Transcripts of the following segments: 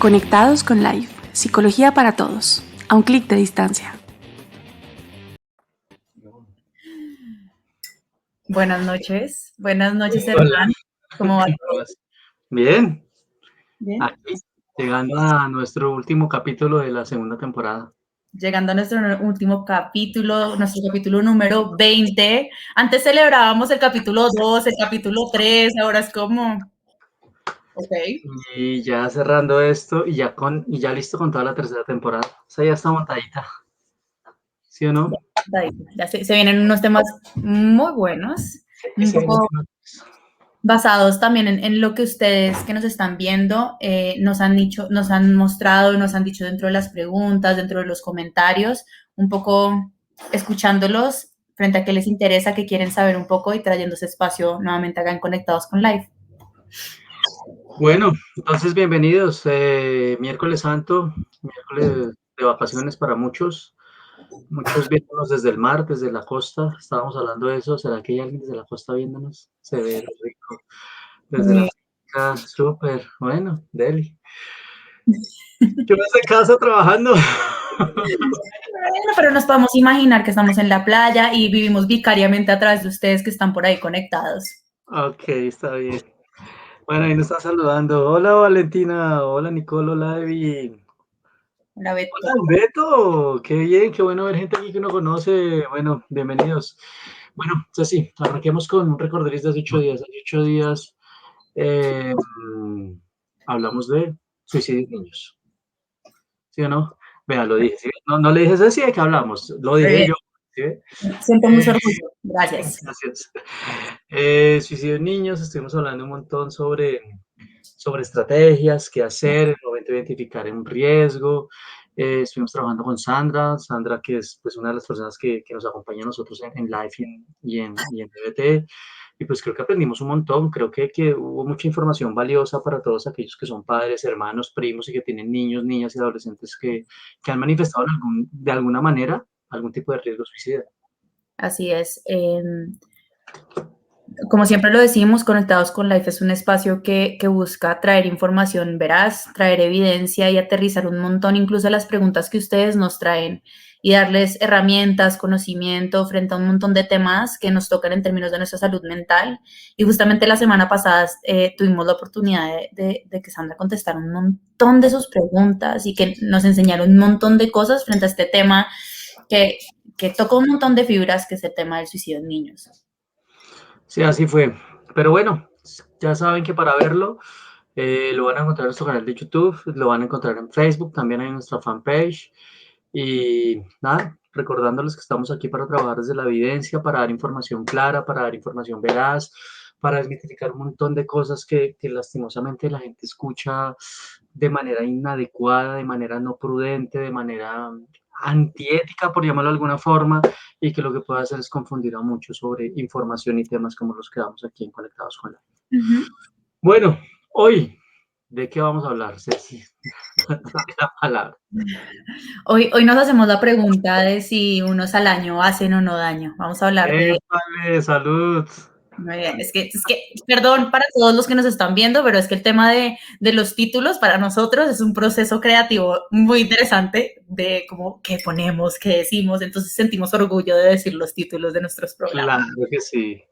Conectados con Life, psicología para todos, a un clic de distancia. Buenas noches, Hernán. ¿Cómo va todo? Bien, Bien. aquí, llegando a nuestro último capítulo de la segunda temporada. Llegando a nuestro último capítulo, nuestro capítulo número 20. Antes celebrábamos el capítulo 2, el capítulo 3, ahora es como... Ok. Y ya cerrando esto y ya listo con toda la tercera temporada. O sea, ya está montadita. ¿Sí o no? Ya se vienen unos temas muy buenos, un poco basados también en lo que ustedes que nos están viendo nos han mostrado, nos han dicho dentro de las preguntas, dentro de los comentarios, un poco escuchándolos frente a qué les interesa, qué quieren saber un poco y trayendo ese espacio nuevamente acá en Conectados con Live. Bueno, entonces bienvenidos. Miércoles Santo, miércoles de vacaciones para muchos. Muchos viéndonos desde el mar, desde la costa. Estábamos hablando de eso. ¿Será que hay alguien desde la costa viéndonos? Se ve rico. Desde la finca, súper. Bueno, Deli. Yo desde casa trabajando. Bueno, pero nos podemos imaginar que estamos en la playa y vivimos vicariamente a través de ustedes que están por ahí conectados. Ok, está bien. Bueno, ahí nos está saludando. Hola Valentina, hola Nicole, hola Evi. Hola, Beto. Hola Beto, qué bien, qué bueno ver gente aquí que uno conoce. Bueno, bienvenidos. Bueno, Ceci, arranquemos con un recorderis de hace 8 días. Hace 8 días eh, hablamos de suicidio en niños. ¿Sí o no? Vea, lo dije. ¿Sí? No le dije Ceci de qué hablamos, lo Muy dije bien. yo. ¿Sí? Siento mucho orgullo. Gracias. Gracias. Suicidio en niños, estuvimos hablando un montón sobre estrategias, qué hacer, en el momento de identificar un riesgo. Estuvimos trabajando con Sandra, que es pues, una de las personas que nos acompaña a nosotros en Life y en DBT. Y pues creo que aprendimos un montón, creo que hubo mucha información valiosa para todos aquellos que son padres, hermanos, primos y que tienen niños, niñas y adolescentes que han manifestado de alguna manera algún tipo de riesgo suicida. Así es. Como siempre lo decimos, Conectados con Life es un espacio que busca traer información veraz, traer evidencia y aterrizar un montón incluso las preguntas que ustedes nos traen y darles herramientas, conocimiento frente a un montón de temas que nos tocan en términos de nuestra salud mental. Y justamente la semana pasada tuvimos la oportunidad de que Sandra contestara un montón de sus preguntas y que nos enseñara un montón de cosas frente a este tema que toca un montón de fibras, que es el tema del suicidio en niños. Sí, así fue. Pero bueno, ya saben que para verlo lo van a encontrar en nuestro canal de YouTube, lo van a encontrar en Facebook, también hay nuestra fanpage. Y nada, recordándoles que estamos aquí para trabajar desde la evidencia, para dar información clara, para dar información veraz, para desmitificar un montón de cosas que lastimosamente la gente escucha de manera inadecuada, de manera no prudente, de manera antiética, por llamarlo de alguna forma, y que lo que puede hacer es confundir a muchos sobre información y temas como los que damos aquí en Conectados con la. Bueno, hoy, ¿de qué vamos a hablar, Ceci? La palabra. Hoy nos hacemos la pregunta de si unos al año hacen o no daño. Vamos a hablar de... ¡Épale, salud! Muy bien, es que, perdón para todos los que nos están viendo, pero es que el tema de los títulos para nosotros es un proceso creativo muy interesante de cómo qué ponemos, qué decimos, entonces sentimos orgullo de decir los títulos de nuestros programas. Claro que sí.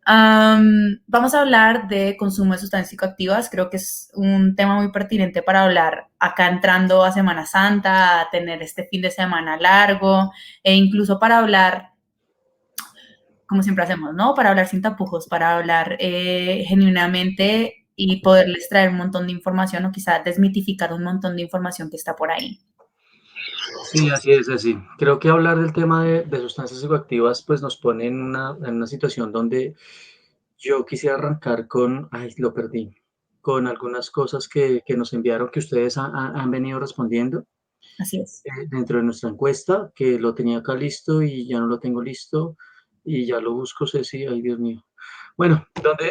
Vamos a hablar de consumo de sustancias psicoactivas. Creo que es un tema muy pertinente para hablar acá entrando a Semana Santa, a tener este fin de semana largo e incluso para hablar, como siempre hacemos, ¿no? Para hablar sin tapujos, para hablar genuinamente y poderles traer un montón de información o quizá desmitificar un montón de información que está por ahí. Sí, así es, así. Creo que hablar del tema de sustancias psicoactivas pues nos pone en una situación donde yo quisiera arrancar con, ay, lo perdí, con algunas cosas que nos enviaron que ustedes han venido respondiendo Así es. dentro de nuestra encuesta, que lo tenía acá listo y ya no lo tengo listo y ya lo busco, Ceci, ay, Dios mío. Bueno,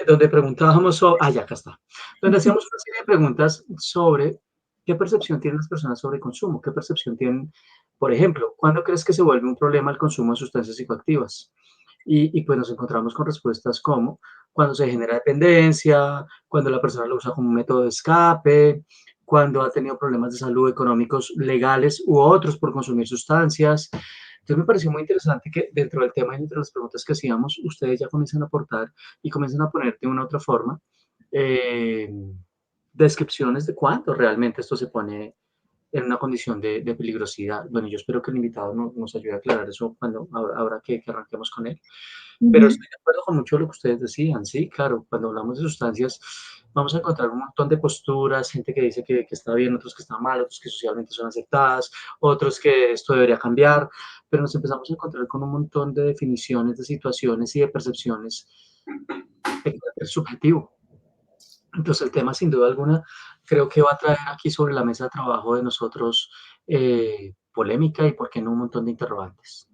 donde preguntábamos sobre, ya acá está, donde hacíamos una serie de preguntas sobre qué percepción tienen las personas sobre consumo, qué percepción tienen, por ejemplo, ¿cuándo crees que se vuelve un problema el consumo de sustancias psicoactivas? Y pues nos encontramos con respuestas como cuando se genera dependencia, cuando la persona lo usa como un método de escape, cuando ha tenido problemas de salud económicos, legales u otros por consumir sustancias. Entonces me pareció muy interesante que dentro del tema y entre las preguntas que hacíamos, ustedes ya comienzan a aportar y comienzan a poner de una u otra forma eh, descripciones de cuándo realmente esto se pone en una condición de peligrosidad. Bueno, yo espero que el invitado nos ayude a aclarar eso cuando ahora que arranquemos con él. Pero Ujú. estoy de acuerdo con mucho de lo que ustedes decían, sí, claro, cuando hablamos de sustancias vamos a encontrar un montón de posturas, gente que dice que está bien, otros que está mal, otros que socialmente son aceptadas, otros que esto debería cambiar, pero nos empezamos a encontrar con un montón de definiciones, de situaciones y de percepciones de carácter subjetivo. Entonces el tema sin duda alguna creo que va a traer aquí sobre la mesa de trabajo de nosotros polémica y por qué no un montón de interrogantes.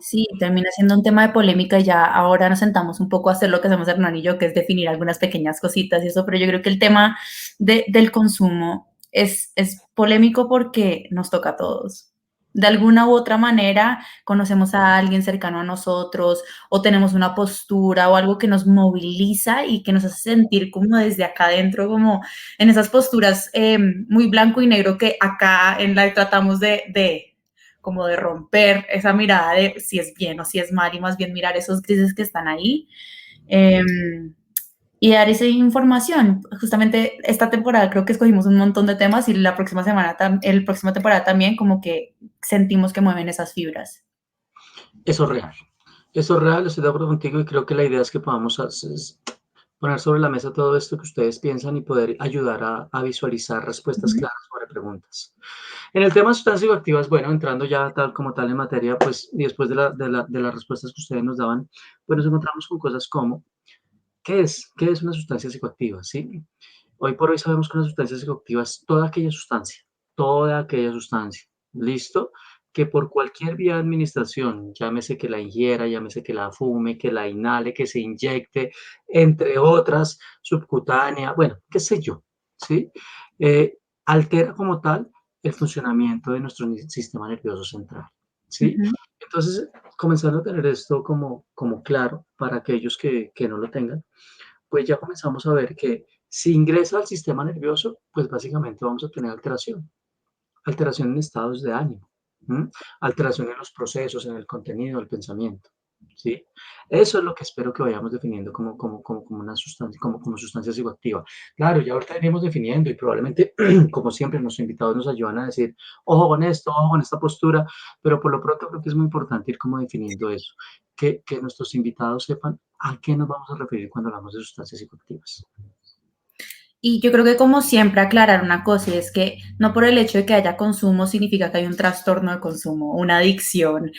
Sí, termina siendo un tema de polémica y ya ahora nos sentamos un poco a hacer lo que hacemos Hernán y yo, que es definir algunas pequeñas cositas y eso, pero yo creo que el tema del consumo es polémico porque nos toca a todos. De alguna u otra manera conocemos a alguien cercano a nosotros o tenemos una postura o algo que nos moviliza y que nos hace sentir como desde acá adentro, como en esas posturas muy blanco y negro que acá en la tratamos como de romper esa mirada de si es bien o si es mal y más bien mirar esos grises que están ahí eh, y dar esa información. Justamente esta temporada creo que escogimos un montón de temas y la próxima semana, el próxima temporada también como que sentimos que mueven esas fibras. Eso es real. Eso es real, estoy de acuerdo contigo y creo que la idea es que podamos poner sobre la mesa todo esto que ustedes piensan y poder ayudar a visualizar respuestas Ujú. claras sobre preguntas. En el tema de sustancias psicoactivas, bueno, entrando ya tal como tal en materia, pues y después de las respuestas que ustedes nos daban, pues nos encontramos con cosas como, ¿qué es una sustancia psicoactiva? ¿Sí? Hoy por hoy sabemos que una sustancia psicoactiva es toda aquella sustancia, ¿listo? Que por cualquier vía de administración, llámese que la ingiera, llámese que la fume, que la inhale, que se inyecte, entre otras, subcutánea, bueno, qué sé yo, ¿sí? Altera como tal el funcionamiento de nuestro sistema nervioso central, ¿sí? Ujú. Entonces, comenzando a tener esto como claro para aquellos que no lo tengan, pues ya comenzamos a ver que si ingresa al sistema nervioso, pues básicamente vamos a tener alteración, alteración en estados de ánimo, ¿m? Alteración en los procesos, en el contenido, el pensamiento, ¿sí? Eso es lo que espero que vayamos definiendo como una sustancia, como sustancia psicoactiva. Claro, ya ahorita iremos definiendo y probablemente, como siempre, nuestros invitados nos ayudan a decir, ojo con esto, ojo con esta postura, pero por lo pronto creo que es muy importante ir como definiendo eso, que nuestros invitados sepan a qué nos vamos a referir cuando hablamos de sustancias psicoactivas. Y yo creo que como siempre aclarar una cosa y es que no por el hecho de que haya consumo significa que hay un trastorno de consumo, una adicción,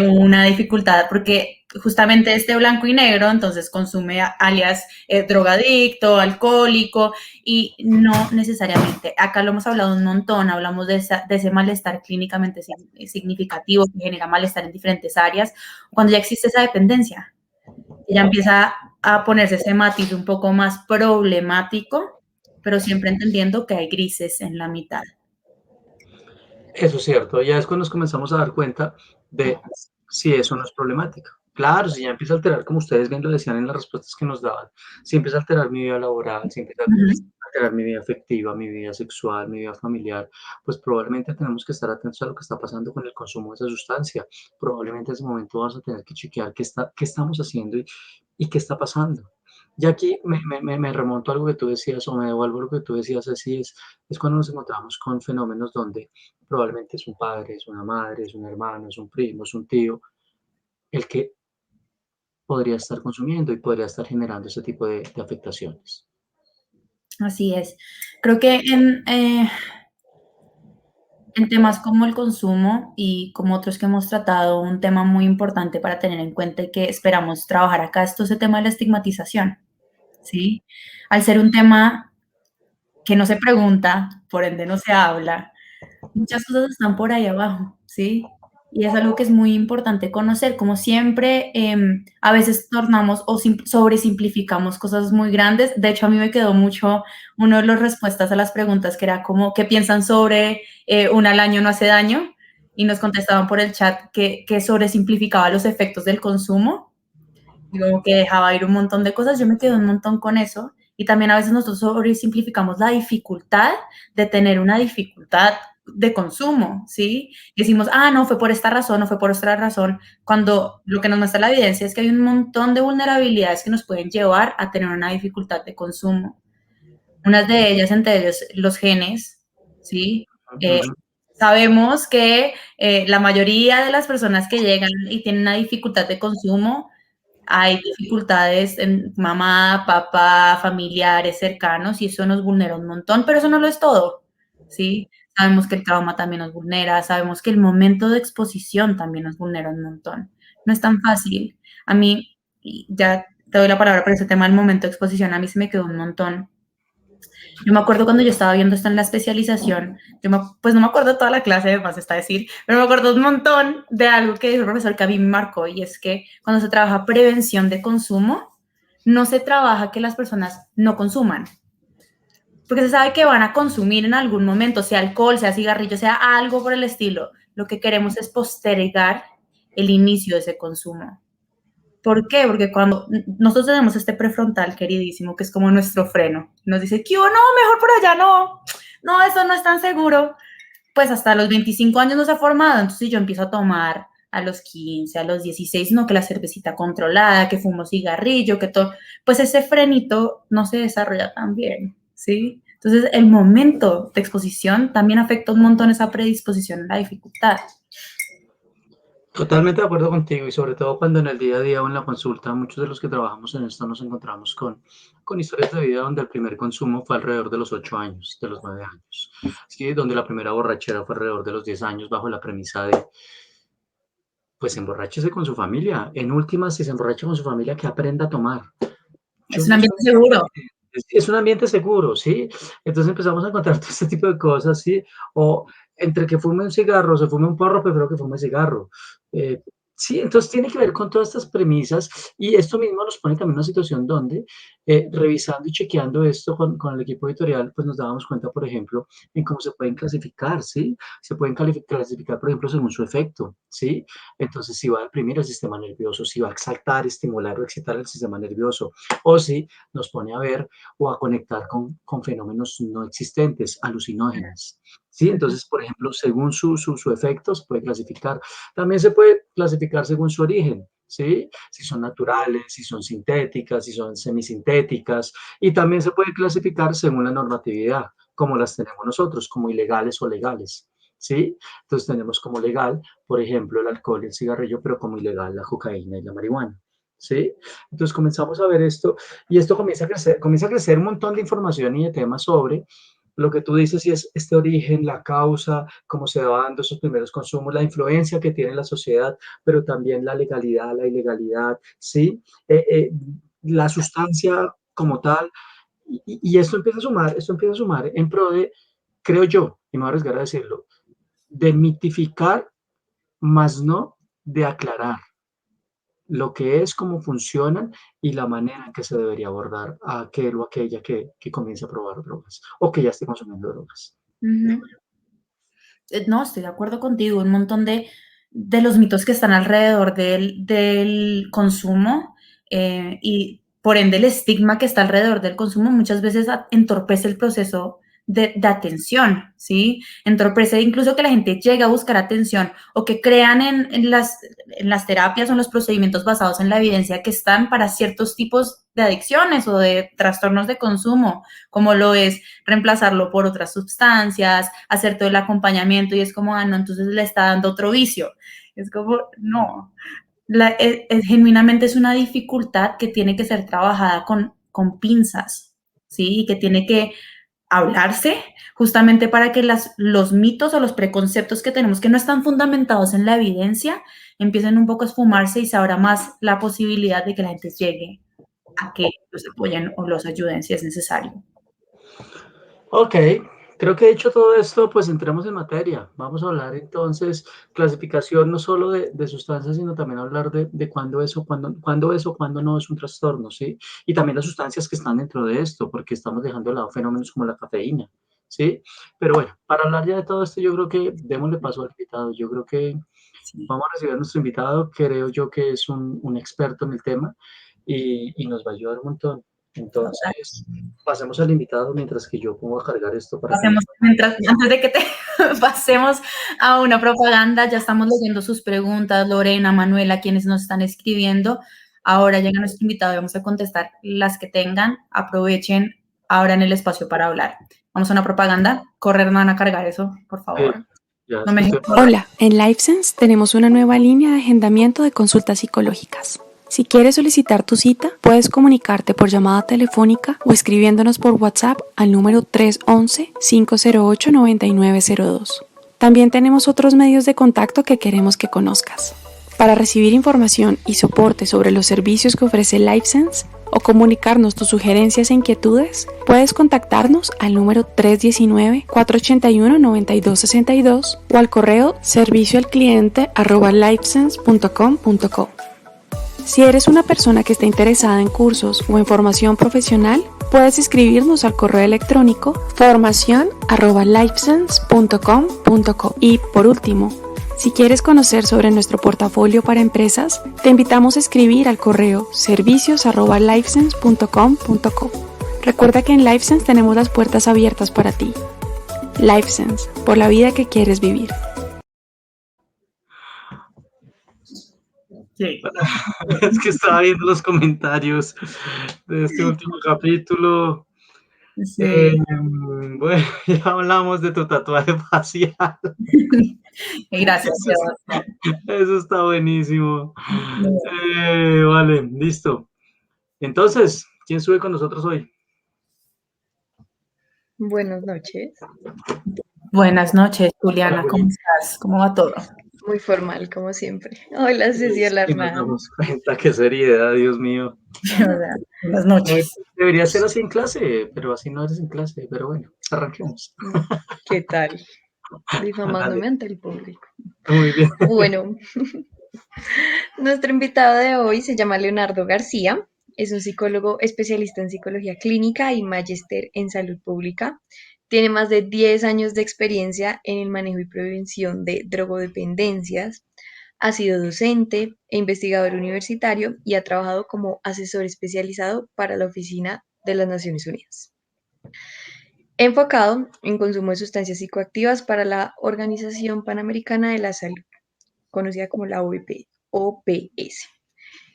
una dificultad, porque justamente este blanco y negro entonces consume alias drogadicto, alcohólico y no necesariamente. Acá lo hemos hablado un montón, hablamos de ese malestar clínicamente significativo que genera malestar en diferentes áreas, cuando ya existe esa dependencia. Ya empieza a ponerse ese matiz un poco más problemático, pero siempre entendiendo que hay grises en la mitad. Eso es cierto, ya es cuando nos comenzamos a dar cuenta de si eso no es problemático. Claro, si ya empieza a alterar, como ustedes bien lo decían en las respuestas que nos daban, si empieza a alterar mi vida laboral, si empieza a Ujú. alterar mi vida afectiva, mi vida sexual, mi vida familiar, pues probablemente tenemos que estar atentos a lo que está pasando con el consumo de esa sustancia. Probablemente en ese momento vamos a tener que chequear qué estamos haciendo y qué está pasando. Y aquí me remonto a algo que tú decías o me devuelvo a lo que tú decías, así es cuando nos encontramos con fenómenos donde probablemente es un padre, es una madre, es un hermano, es un primo, es un tío, el que podría estar consumiendo y podría estar generando ese tipo de afectaciones. Así es. Creo que en temas como el consumo y como otros que hemos tratado, un tema muy importante para tener en cuenta y que esperamos trabajar acá es todo ese tema de la estigmatización, ¿sí? Al ser un tema que no se pregunta, por ende no se habla, muchas cosas están por ahí abajo, ¿sí? Y es algo que es muy importante conocer. Como siempre, a veces tornamos o sobresimplificamos cosas muy grandes. De hecho, a mí me quedó mucho una de las respuestas a las preguntas que era como, ¿qué piensan sobre un al año no hace daño? Y nos contestaban por el chat que sobresimplificaba los efectos del consumo y como que dejaba ir un montón de cosas. Yo me quedé un montón con eso Y también a veces nosotros sobresimplificamos la dificultad de tener una dificultad de consumo, ¿sí? Y decimos, no, fue por esta razón, no fue por otra razón, cuando lo que nos muestra la evidencia es que hay un montón de vulnerabilidades que nos pueden llevar a tener una dificultad de consumo. Unas de ellas, entre ellos, los genes, ¿sí? Sabemos que la mayoría de las personas que llegan y tienen una dificultad de consumo, hay dificultades en mamá, papá, familiares cercanos, y eso nos vulnera un montón, pero eso no lo es todo, ¿sí? Sabemos que el trauma también nos vulnera, sabemos que el momento de exposición también nos vulnera un montón. No es tan fácil. A mí, y ya te doy la palabra por ese tema, el momento de exposición, a mí se me quedó un montón. Yo me acuerdo cuando yo estaba viendo esto en la especialización, pues no me acuerdo toda la clase, además está decir, pero me acuerdo un montón de algo que dijo el profesor que a mí me marcó, y es que cuando se trabaja prevención de consumo, no se trabaja que las personas no consuman, porque se sabe que van a consumir en algún momento, sea alcohol, sea cigarrillo, sea algo por el estilo. Lo que queremos es postergar el inicio de ese consumo. ¿Por qué? Porque cuando nosotros tenemos este prefrontal queridísimo, que es como nuestro freno, nos dice, ¿qué? No, mejor por allá no, eso no es tan seguro. Pues hasta los 25 años no se ha formado, entonces si yo empiezo a tomar a los 15, a los 16, no, que la cervecita controlada, que fumo cigarrillo, que todo, pues ese frenito no se desarrolla tan bien, ¿sí? Entonces el momento de exposición también afecta un montón esa predisposición a la dificultad. Totalmente de acuerdo contigo y sobre todo cuando en el día a día o en la consulta muchos de los que trabajamos en esto nos encontramos con historias de vida donde el primer consumo fue alrededor de los 8 años, de los 9 años, ¿sí? Donde la primera borrachera fue alrededor de los 10 años bajo la premisa de, pues emborráchese con su familia, en últimas si se emborracha con su familia que aprenda a tomar. Yo Es un no ambiente soy seguro. es un ambiente seguro, ¿sí? Entonces empezamos a encontrar todo este tipo de cosas, ¿sí? O entre que fume un cigarro, se fume un porro, prefiero que fume cigarro. Eh, sí, entonces tiene que ver con todas estas premisas y esto mismo nos pone también en una situación donde, revisando y chequeando esto con el equipo editorial, pues nos dábamos cuenta, por ejemplo, en cómo se pueden clasificar, ¿sí? Se pueden clasificar, por ejemplo, según su efecto, ¿sí? Entonces, si va a deprimir el sistema nervioso, si va a exaltar, estimular o excitar el sistema nervioso, o si nos pone a ver o a conectar con fenómenos no existentes, alucinógenos. ¿Sí? Entonces, por ejemplo, según su efecto, se puede clasificar. También se puede clasificar según su origen, ¿sí? Si son naturales, si son sintéticas, si son semisintéticas. Y también se puede clasificar según la normatividad, como las tenemos nosotros, como ilegales o legales. ¿Sí? Entonces tenemos como legal, por ejemplo, el alcohol y el cigarrillo, pero como ilegal la cocaína y la marihuana. ¿Sí? Entonces comenzamos a ver esto y esto comienza a crecer un montón de información y de temas sobre lo que tú dices, y es este origen, la causa, cómo se va dando esos primeros consumos, la influencia que tiene la sociedad, pero también la legalidad, la ilegalidad, ¿sí? La sustancia como tal, y esto empieza a sumar en pro de, creo yo, y me voy a arriesgar a decirlo, de mitificar, más no de aclarar lo que es, cómo funcionan y la manera en que se debería abordar a aquel o aquella que comience a probar drogas o que ya esté consumiendo drogas. Uh-huh. No, estoy de acuerdo contigo, un montón de los mitos que están alrededor del consumo, y por ende el estigma que está alrededor del consumo muchas veces entorpece el proceso de atención, ¿sí? Entorpece incluso que la gente llegue a buscar atención o que crean en las terapias o en los procedimientos basados en la evidencia que están para ciertos tipos de adicciones o de trastornos de consumo, como lo es reemplazarlo por otras sustancias, hacer todo el acompañamiento, y es como, no, entonces le está dando otro vicio. Es como, no. Genuinamente es una dificultad que tiene que ser trabajada con pinzas, ¿sí? Y que tiene que hablarse justamente para que los mitos o los preconceptos que tenemos que no están fundamentados en la evidencia empiecen un poco a esfumarse y se abra más la posibilidad de que la gente llegue a que los apoyen o los ayuden si es necesario. Ok, creo que dicho todo esto, pues entremos en materia. Vamos a hablar entonces clasificación no solo de sustancias, sino también hablar de cuándo es o cuándo no es un trastorno, ¿sí? Y también las sustancias que están dentro de esto, porque estamos dejando de lado fenómenos como la cafeína, ¿sí? Pero bueno, para hablar ya de todo esto, yo creo que démosle paso al invitado. Yo creo que Sí. vamos a recibir a nuestro invitado, creo yo que es un experto en el tema y nos va a ayudar un montón. Entonces, pasemos al invitado mientras que yo pongo a cargar esto para Antes de que te pasemos a una propaganda, ya estamos leyendo sus preguntas, Lorena, Manuela, quienes nos están escribiendo. Ahora llega nuestro invitado y vamos a contestar las que tengan. Aprovechen ahora en el espacio para hablar. Vamos a una propaganda. Correr, van a cargar eso, por favor. No me... Hola, en LifeSense tenemos una nueva línea de agendamiento de consultas psicológicas. Si quieres solicitar tu cita, puedes comunicarte por llamada telefónica o escribiéndonos por WhatsApp al número 311-508-9902. También tenemos otros medios de contacto que queremos que conozcas. Para recibir información y soporte sobre los servicios que ofrece LifeSense o comunicarnos tus sugerencias e inquietudes, puedes contactarnos al número 319-481-9262 o al correo servicioalcliente@lifesense.com.co. Si eres una persona que está interesada en cursos o en formación profesional, puedes escribirnos al correo electrónico formacion@lifesense.com.co. Y por último, si quieres conocer sobre nuestro portafolio para empresas, te invitamos a escribir al correo servicios@lifesense.com.co. Recuerda que en LifeSense tenemos las puertas abiertas para ti. LifeSense, por la vida que quieres vivir. Sí. Es que estaba viendo los comentarios de este último capítulo. Sí. Bueno, ya hablamos de tu tatuaje facial. Gracias. Eso está buenísimo. Vale, listo. Entonces, ¿quién sube con nosotros hoy? Buenas noches. Buenas noches, Juliana. ¿Cómo estás? ¿Cómo va todo? Muy formal, como siempre. Hola, Ceci Alarnán. Nos damos cuenta, qué seriedad, Dios mío. Buenas noches. Debería ser así en clase, pero así no eres en clase. Pero bueno, arranquemos. ¿Qué tal? Difamándome ante el público. Muy bien. Bueno, nuestro invitado de hoy se llama Leonardo García. Es un psicólogo especialista en psicología clínica y magíster en salud pública. Tiene más de 10 años de experiencia en el manejo y prevención de drogodependencias. Ha sido docente e investigador universitario y ha trabajado como asesor especializado para la Oficina de las Naciones Unidas. Enfocado en consumo de sustancias psicoactivas para la Organización Panamericana de la Salud, conocida como la OPS.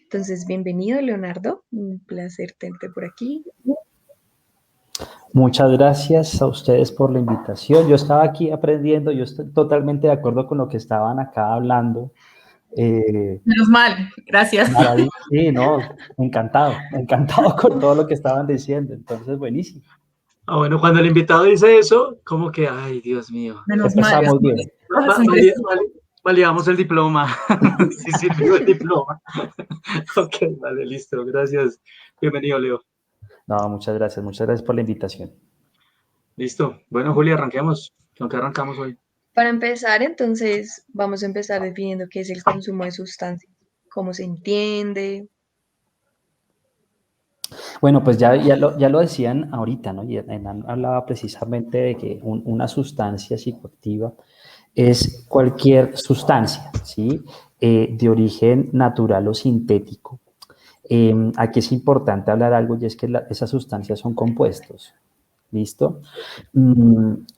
Entonces, bienvenido, Leonardo. Un placer tenerte por aquí. Muchas gracias a ustedes por la invitación. Yo estaba aquí aprendiendo, yo estoy totalmente de acuerdo con lo que estaban acá hablando. Menos mal, gracias. Sí, no, encantado con todo lo que estaban diciendo, entonces buenísimo. Bueno, cuando el invitado dice eso, como que, ay, Dios mío. Menos mal. Empezamos bien. Validamos el diploma. Sí sirvió el diploma. Ok, vale, listo, gracias. Bienvenido, Leo. No, muchas gracias por la invitación. Listo. Bueno, Julia, arranquemos. ¿Con qué arrancamos hoy? Para empezar, entonces, vamos a empezar definiendo qué es el consumo de sustancias, cómo se entiende. Bueno, pues ya lo decían ahorita, ¿no? Y hablaba precisamente de que una sustancia psicoactiva es cualquier sustancia, ¿sí? De origen natural o sintético. Aquí es importante hablar algo y es que esas sustancias son compuestos, ¿listo?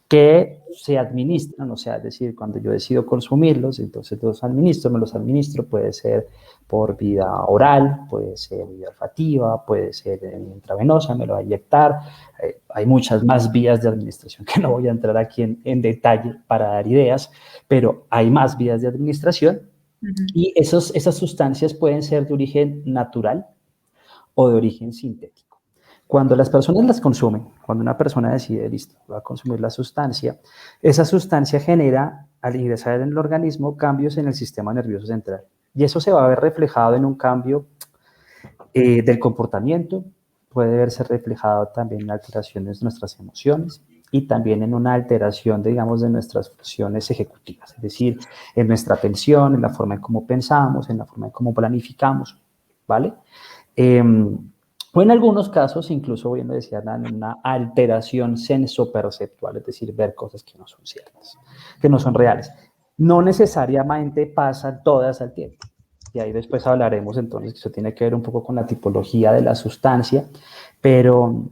Que se administran, o sea, es decir, cuando yo decido consumirlos, entonces me los administro, puede ser por vía oral, puede ser vía olfativa, puede ser intravenosa, me lo va a inyectar. Hay muchas más vías de administración que no voy a entrar aquí en detalle para dar ideas, pero hay más vías de administración. Y esas sustancias pueden ser de origen natural o de origen sintético. Cuando las personas las consumen, cuando una persona decide, listo, va a consumir la sustancia, esa sustancia genera, al ingresar en el organismo, cambios en el sistema nervioso central. Y eso se va a ver reflejado en un cambio del comportamiento, puede verse reflejado también en alteraciones de nuestras emociones, y también en una alteración, digamos, de nuestras funciones ejecutivas, es decir, en nuestra atención, en la forma en cómo pensamos, en la forma en cómo planificamos, ¿vale? O en algunos casos, incluso, bien lo decía, en una alteración sensoperceptual, es decir, ver cosas que no son ciertas, que no son reales. No necesariamente pasan todas al tiempo. Y ahí después hablaremos entonces que eso tiene que ver un poco con la tipología de la sustancia Pero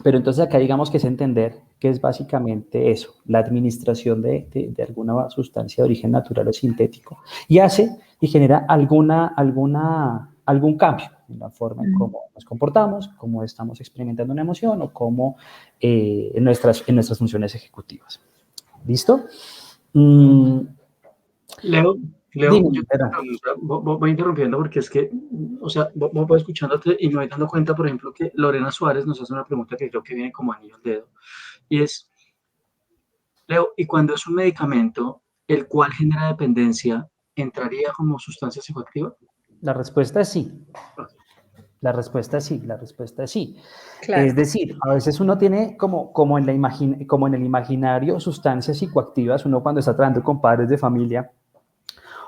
entonces acá digamos que es entender que es básicamente eso, la administración de alguna sustancia de origen natural o sintético, y hace y genera algún cambio en la forma en cómo nos comportamos, cómo estamos experimentando una emoción o cómo en nuestras funciones ejecutivas. ¿Listo? Leo, Dime, yo tengo una pregunta, voy interrumpiendo porque es que, o sea, voy escuchándote y me voy dando cuenta, por ejemplo, que Lorena Suárez nos hace una pregunta que creo que viene como anillo al dedo, y es, Leo, ¿y cuando es un medicamento el cual genera dependencia, entraría como sustancia psicoactiva? la respuesta es sí. La respuesta es sí, la respuesta es sí. Claro. Es decir, a veces uno tiene como en el imaginario sustancias psicoactivas, uno cuando está tratando con padres de familia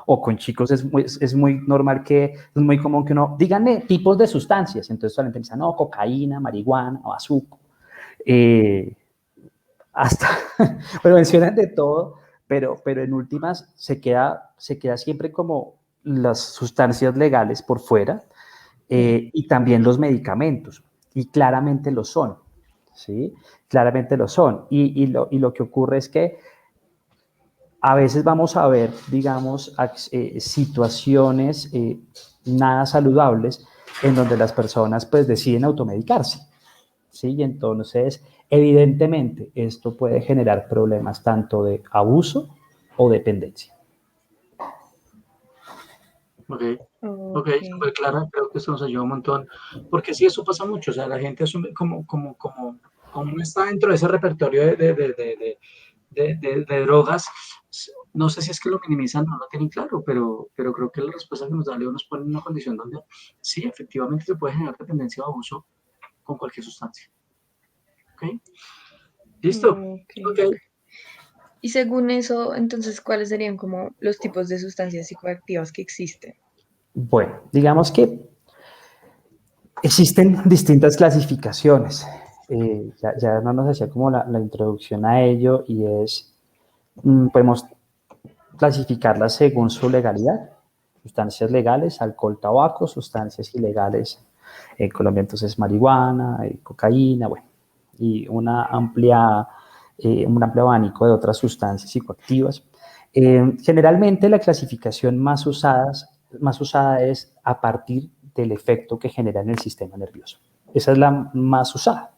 o con chicos es muy normal es muy común que uno, díganme tipos de sustancias, entonces solamente piensan, no, cocaína, marihuana, bazuco, hasta, pero mencionan de todo, pero en últimas se queda siempre como las sustancias legales por fuera, y también los medicamentos, y claramente lo son, ¿sí? Claramente lo son. Y lo que ocurre es que a veces vamos a ver, digamos, situaciones nada saludables en donde las personas pues deciden automedicarse, ¿sí? Y entonces, evidentemente, esto puede generar problemas tanto de abuso o dependencia. Ok, súper clara, creo que eso nos ayuda un montón, porque sí, eso pasa mucho, o sea, la gente asume como no está dentro de ese repertorio de drogas, no sé si es que lo minimizan o no lo tienen claro, pero creo que la respuesta que nos da Leo nos pone en una condición donde sí, efectivamente se puede generar dependencia o abuso con cualquier sustancia. ¿Ok? ¿Listo? Ok. Y según eso, entonces, ¿cuáles serían como los tipos de sustancias psicoactivas que existen? Bueno, digamos que existen distintas clasificaciones. Ya no nos hacía como la introducción a ello y es, podemos clasificarlas según su legalidad. Sustancias legales, alcohol, tabaco, sustancias ilegales. En Colombia entonces marihuana, cocaína, bueno, y un amplio abanico de otras sustancias psicoactivas. Generalmente la clasificación más usada es a partir del efecto que genera en el sistema nervioso. Esa es la más usada.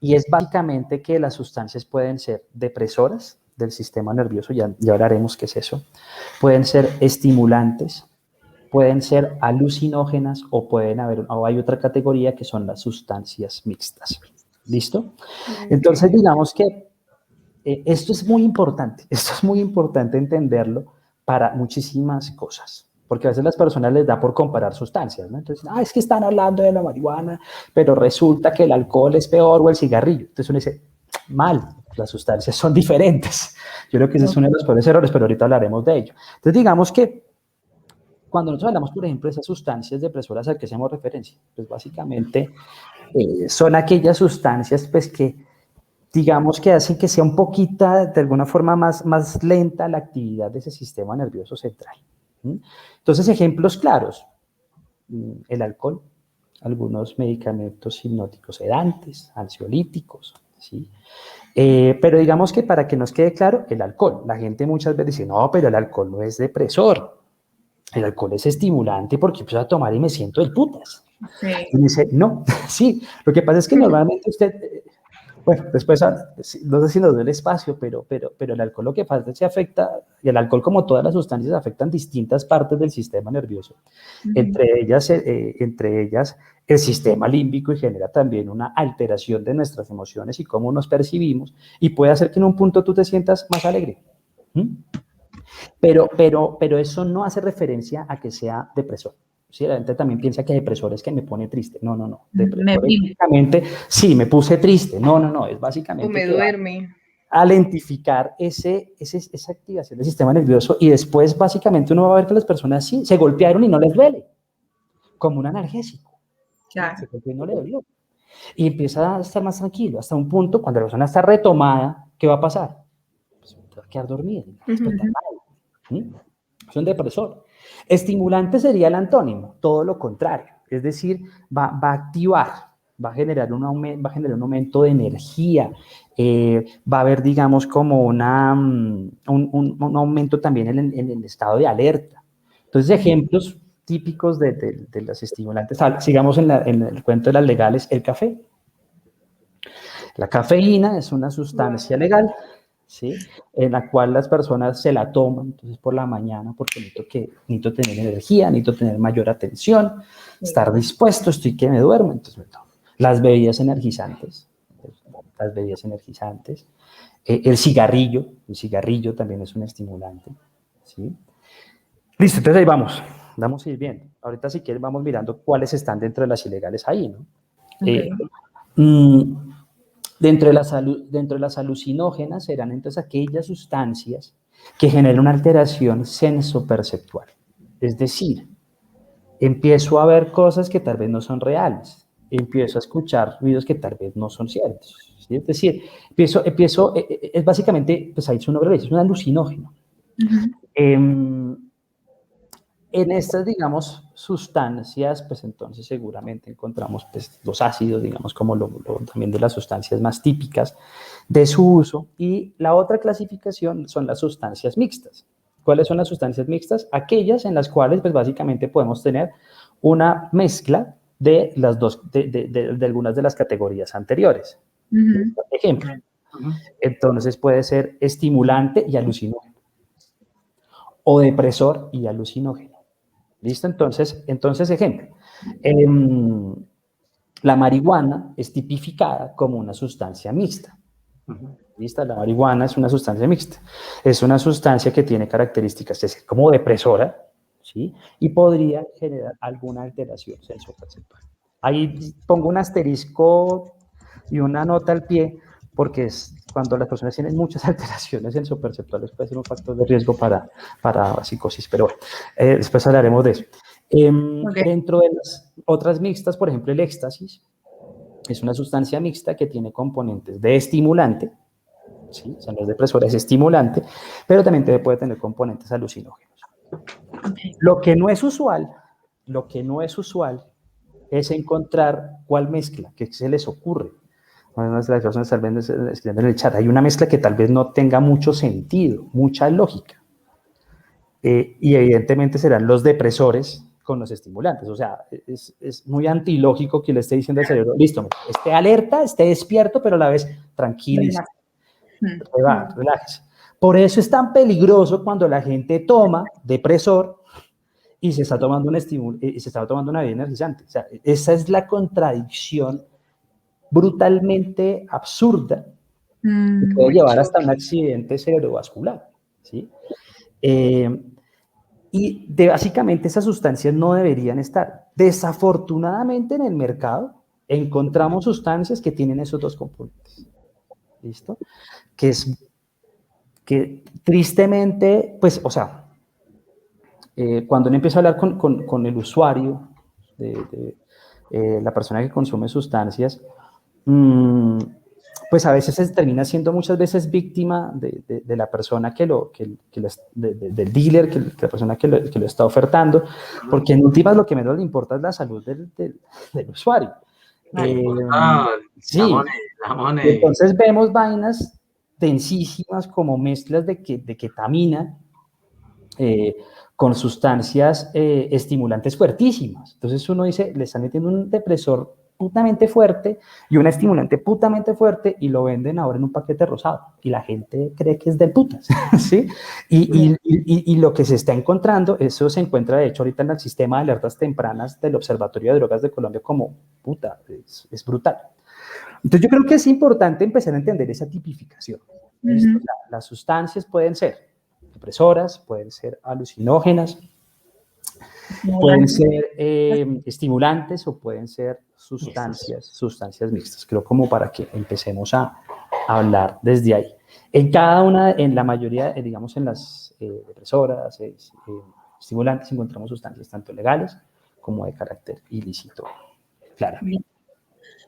Y es básicamente que las sustancias pueden ser depresoras del sistema nervioso, ya hablaremos qué es eso, pueden ser estimulantes, pueden ser alucinógenas o hay otra categoría que son las sustancias mixtas. ¿Listo? Entonces digamos que esto es muy importante entenderlo para muchísimas cosas. Porque a veces a las personas les da por comparar sustancias, ¿no? Entonces, es que están hablando de la marihuana, pero resulta que el alcohol es peor o el cigarrillo. Entonces uno dice, mal, las sustancias son diferentes. Yo creo que ese es uno de los peores errores, pero ahorita hablaremos de ello. Entonces digamos que cuando nosotros hablamos, por ejemplo, de esas sustancias depresoras a que hacemos referencia, pues básicamente son aquellas sustancias pues que digamos que hacen que sea un poquito, de alguna forma, más lenta la actividad de ese sistema nervioso central. Entonces, ejemplos claros, el alcohol, algunos medicamentos hipnóticos sedantes, ansiolíticos, ¿sí? Pero digamos que para que nos quede claro, el alcohol, la gente muchas veces dice, no, pero el alcohol no es depresor, el alcohol es estimulante porque empiezo a tomar y me siento del putas. Sí. Y me dice, no, sí, lo que pasa es que normalmente usted... Bueno, después, no sé si nos da el espacio, pero el alcohol lo que pasa es que afecta, y el alcohol como todas las sustancias afectan distintas partes del sistema nervioso, entre ellas el sistema límbico y genera también una alteración de nuestras emociones y cómo nos percibimos y puede hacer que en un punto tú te sientas más alegre. Pero eso no hace referencia a que sea depresor. Sí, la gente también piensa que depresor es que me pone triste. No. Depresor es básicamente, sí, me puse triste. No, es básicamente o me duerme. A lentificar esa activación del sistema nervioso y después básicamente uno va a ver que las personas sí se golpearon y no les duele, como un analgésico. Claro. Se golpeó y no le dolió. Y empieza a estar más tranquilo hasta un punto cuando la persona está retomada, ¿qué va a pasar? Pues va a quedar dormida. Es un depresor. Estimulante sería el antónimo, todo lo contrario. Es decir, va a activar, va a generar un aumento de energía, va a haber, digamos, como un aumento también en el estado de alerta. Entonces, ejemplos típicos de los estimulantes, sigamos en el cuento de las legales, el café. La cafeína es una sustancia legal, ¿sí? En la cual las personas se la toman, entonces por la mañana, porque necesito tener energía, necesito tener mayor atención, estar dispuesto, estoy que me duermo, entonces me tomo. Las bebidas energizantes, el cigarrillo también es un estimulante, ¿sí? Listo, entonces ahí vamos a ir viendo. Ahorita si quieres vamos mirando cuáles están dentro de las ilegales ahí, ¿no? Okay. Dentro de las alucinógenas serán entonces aquellas sustancias que generan una alteración sensoperceptual. Es decir, empiezo a ver cosas que tal vez no son reales, empiezo a escuchar ruidos que tal vez no son ciertos, ¿sí? Es decir, es básicamente, pues ahí su nombre es un alucinógeno. En estas, digamos, sustancias, pues entonces seguramente encontramos pues, los ácidos, digamos, como también de las sustancias más típicas de su uso. Y la otra clasificación son las sustancias mixtas. ¿Cuáles son las sustancias mixtas? Aquellas en las cuales, pues básicamente podemos tener una mezcla de las dos, de algunas de las categorías anteriores. Por ejemplo, entonces puede ser estimulante y alucinógeno, o depresor y alucinógeno. ¿Listo? Entonces ejemplo, la marihuana es tipificada como una sustancia mixta. ¿Listo? La marihuana es una sustancia mixta. Es una sustancia que tiene características de ser como depresora, ¿sí? Y podría generar alguna alteración sensoperceptual. Ahí pongo un asterisco y una nota al pie, porque es cuando las personas tienen muchas alteraciones sensoperceptuales puede ser un factor de riesgo para psicosis, pero bueno, después hablaremos de eso. Dentro de las otras mixtas, por ejemplo, el éxtasis es una sustancia mixta que tiene componentes de estimulante, ¿sí? O sea, no es depresora, es estimulante, pero también puede tener componentes alucinógenos. Lo que no es usual es encontrar cuál mezcla, que se les ocurre. Algunas de las personas tal vez escribiendo en el chat, hay una mezcla que tal vez no tenga mucho sentido, mucha lógica. Y evidentemente serán los depresores con los estimulantes. O sea, es muy antilógico que le esté diciendo al cerebro, listo, esté alerta, esté despierto, pero a la vez tranquilo, relájese. Por eso es tan peligroso cuando la gente toma depresor y se está tomando una bebida energizante. O sea, esa es la contradicción brutalmente absurda que puede llevar hasta un accidente cerebrovascular, ¿sí? Y básicamente esas sustancias no deberían estar. Desafortunadamente en el mercado encontramos sustancias que tienen esos dos componentes. ¿Listo? Que tristemente, pues, o sea, cuando uno empieza a hablar con el usuario, la persona que consume sustancias, pues a veces se termina siendo muchas veces víctima de la persona del dealer, que la persona que lo está ofertando, porque en últimas lo que menos le importa es la salud del usuario. Sí, entonces vemos vainas densísimas como mezclas de ketamina con sustancias estimulantes fuertísimas. Entonces uno dice, le están metiendo un depresor putamente fuerte y un estimulante putamente fuerte y lo venden ahora en un paquete rosado y la gente cree que es de putas, ¿sí? Y lo que se está encontrando, eso se encuentra de hecho ahorita en el sistema de alertas tempranas del Observatorio de Drogas de Colombia como puta, es brutal. Entonces yo creo que es importante empezar a entender esa tipificación. Las sustancias pueden ser depresoras, pueden ser alucinógenas, pueden ser estimulantes o pueden ser sustancias mixtas. Creo como para que empecemos a hablar desde ahí. En la mayoría, digamos en las depresoras, estimulantes, encontramos sustancias tanto legales como de carácter ilícito, claramente.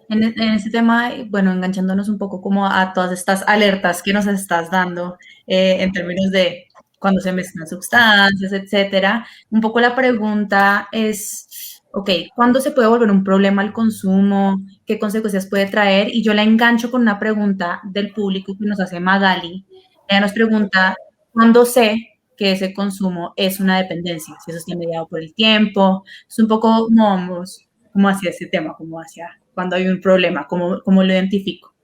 En este tema, bueno, enganchándonos un poco como a todas estas alertas que nos estás dando en términos de cuando se mezclan sustancias, etcétera, un poco la pregunta es, ok, ¿cuándo se puede volver un problema el consumo? ¿Qué consecuencias puede traer? Y yo la engancho con una pregunta del público que nos hace Magali. Ella nos pregunta, ¿cuándo sé que ese consumo es una dependencia? Si eso está mediado por el tiempo. Es un poco como vamos, como hacia ese tema, como hacia cuando hay un problema, cómo lo identifico.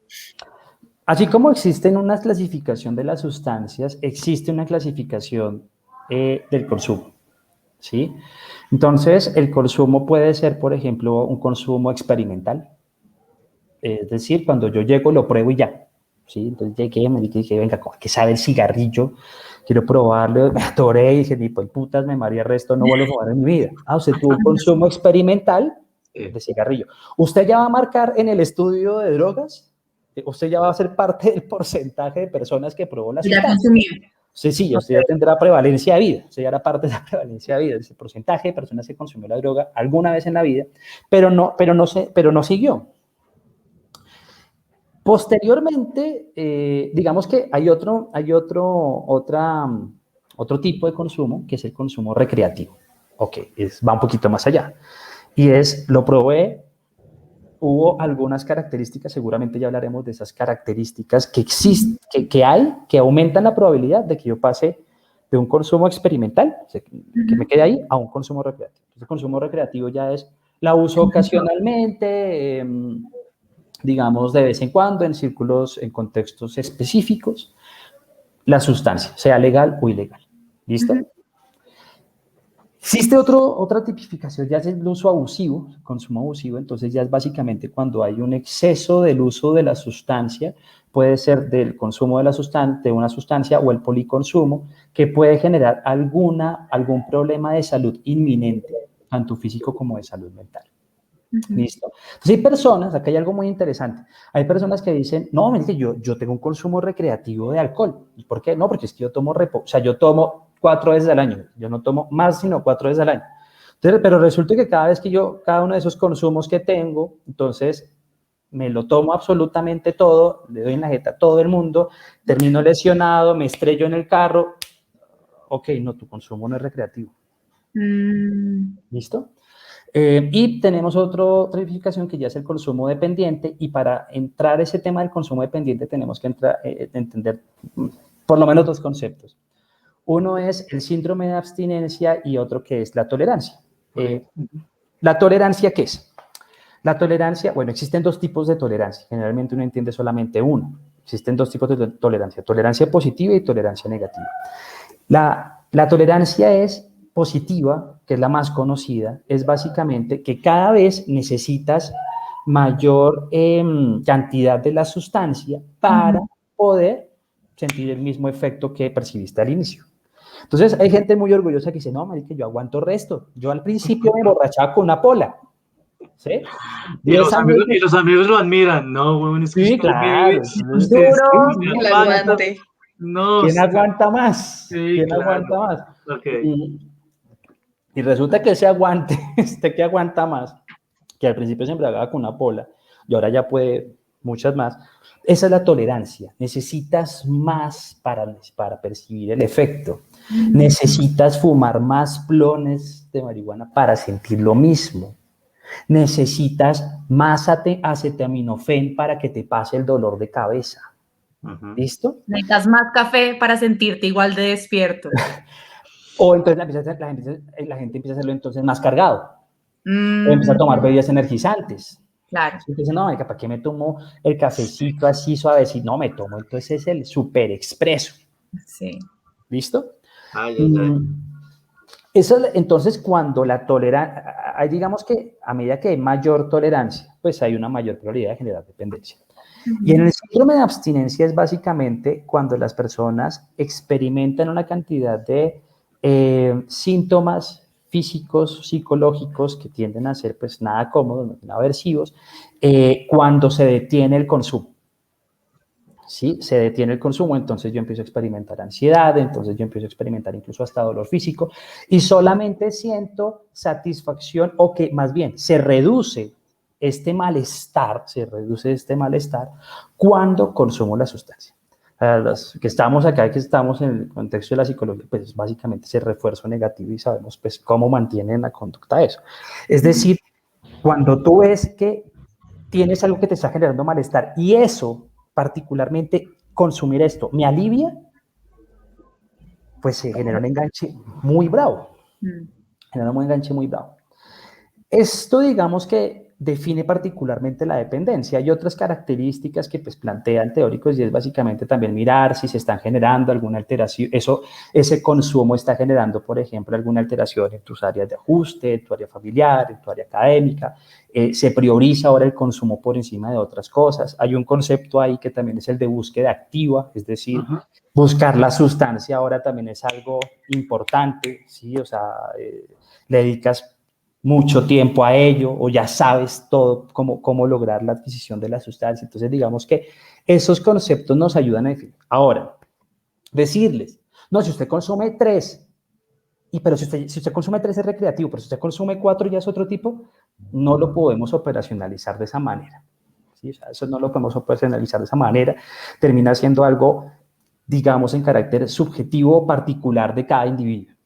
Así como existe una clasificación de las sustancias, existe una clasificación del consumo, ¿sí? Entonces, el consumo puede ser, por ejemplo, un consumo experimental. Es decir, cuando yo llego, lo pruebo y ya, ¿sí? Entonces llegué, me dije, venga, ¿qué sabe el cigarrillo? Quiero probarlo, me atoré y dije, ni por putas, me maría el resto, no vuelvo a fumar en mi vida. Ah, usted tuvo un consumo experimental de cigarrillo. ¿Usted ya va a marcar en el estudio de drogas? ¿Usted ya va a ser parte del porcentaje de personas que probó la Ya sustancia? consumí. Sí, usted ya tendrá prevalencia de vida, usted ya era parte de la prevalencia de vida, ese porcentaje de personas que consumió la droga alguna vez en la vida, pero no siguió. Posteriormente, digamos que hay otro tipo de consumo, que es el consumo recreativo. Ok, va un poquito más allá. Y lo probé, hubo algunas características, seguramente ya hablaremos de esas características que existen, que aumentan la probabilidad de que yo pase de un consumo experimental, o sea, que me quede ahí, a un consumo recreativo. Entonces, el consumo recreativo ya es, la uso ocasionalmente, digamos, de vez en cuando, en círculos, en contextos específicos, la sustancia, sea legal o ilegal. ¿Listo? Existe otra tipificación, ya es el uso abusivo, el consumo abusivo, entonces ya es básicamente cuando hay un exceso del uso de la sustancia, puede ser del consumo de una sustancia o el policonsumo, que puede generar algún problema de salud inminente, tanto físico como de salud mental. ¿Listo? Entonces hay personas, acá hay algo muy interesante, hay personas que dicen, no, mire, yo tengo un consumo recreativo de alcohol. ¿Por qué? No, porque es que yo tomo yo tomo 4 veces al año, yo no tomo más sino 4 veces al año. Entonces, pero resulta que cada uno de esos consumos que tengo, entonces me lo tomo absolutamente todo, le doy en la jeta a todo el mundo, termino lesionado, me estrello en el carro. Ok, no, tu consumo no es recreativo. ¿Listo? Y tenemos otra tipificación que ya es el consumo dependiente, y para entrar a ese tema del consumo dependiente tenemos que entender por lo menos 2 conceptos. Uno es el síndrome de abstinencia y otro que es la tolerancia. ¿La tolerancia qué es? La tolerancia, bueno, existen 2 tipos de tolerancia, generalmente uno entiende solamente uno. Existen 2 tipos de tolerancia, tolerancia positiva y tolerancia negativa. La tolerancia es positiva, que es la más conocida, es básicamente que cada vez necesitas mayor cantidad de la sustancia para poder sentir el mismo efecto que percibiste al inicio. Entonces, hay gente muy orgullosa que dice, no, marica, yo aguanto resto. Yo al principio me emborrachaba con una pola, ¿sí? Y los amigos lo admiran, ¿no? Bueno, es que sí, claro. El aguante. No, ¿Quién aguanta más? Sí, ¿Quién claro. aguanta más? Okay. Y resulta que ese aguante, que aguanta más, que al principio se embriagaba con una pola, y ahora ya puede muchas más. Esa es la tolerancia. Necesitas más para percibir el efecto. Necesitas fumar más plones de marihuana para sentir lo mismo. Necesitas más acetaminofén para que te pase el dolor de cabeza. ¿Listo? Necesitas más café para sentirte igual de despierto. O entonces la gente empieza a hacerlo entonces más cargado. O empieza a tomar bebidas energizantes. Claro. Entonces, no, ¿para qué me tomo el cafecito así suavecito? No, me tomo entonces el super expreso. Sí. ¿Listo? Eso, entonces, cuando la tolerancia, digamos que a medida que hay mayor tolerancia, pues hay una mayor probabilidad de generar dependencia. Y en el síndrome de abstinencia es básicamente cuando las personas experimentan una cantidad de síntomas físicos, psicológicos, que tienden a ser pues nada cómodos, nada aversivos, cuando se detiene el consumo. ¿Sí? Se detiene el consumo, entonces yo empiezo a experimentar ansiedad, entonces yo empiezo a experimentar incluso hasta dolor físico, y solamente siento satisfacción, o que más bien se reduce este malestar cuando consumo la sustancia. A los que estamos acá, que estamos en el contexto de la psicología, pues básicamente ese refuerzo negativo y sabemos pues cómo mantienen la conducta eso. Es decir, cuando tú ves que tienes algo que te está generando malestar y eso, particularmente consumir esto, me alivia, pues se genera un enganche muy bravo. Genera un enganche muy bravo. Esto, digamos que define particularmente la dependencia. Hay otras características que pues plantean teóricos y es básicamente también mirar si se están generando alguna alteración. Ese consumo está generando, por ejemplo, alguna alteración en tus áreas de ajuste, en tu área familiar, en tu área académica. Se prioriza ahora el consumo por encima de otras cosas. Hay un concepto ahí que también es el de búsqueda activa, es decir, buscar la sustancia ahora también es algo importante, ¿sí? O sea, le dedicas mucho tiempo a ello o ya sabes todo cómo lograr la adquisición de la sustancia. Entonces, digamos que esos conceptos nos ayudan a definir. Ahora, decirles, no, si usted consume 3, pero si usted consume 3 es recreativo, pero si usted consume 4 ya es otro tipo, no lo podemos operacionalizar de esa manera. ¿Sí? O sea, eso no lo podemos operacionalizar de esa manera. Termina siendo algo, digamos, en carácter subjetivo o particular de cada individuo.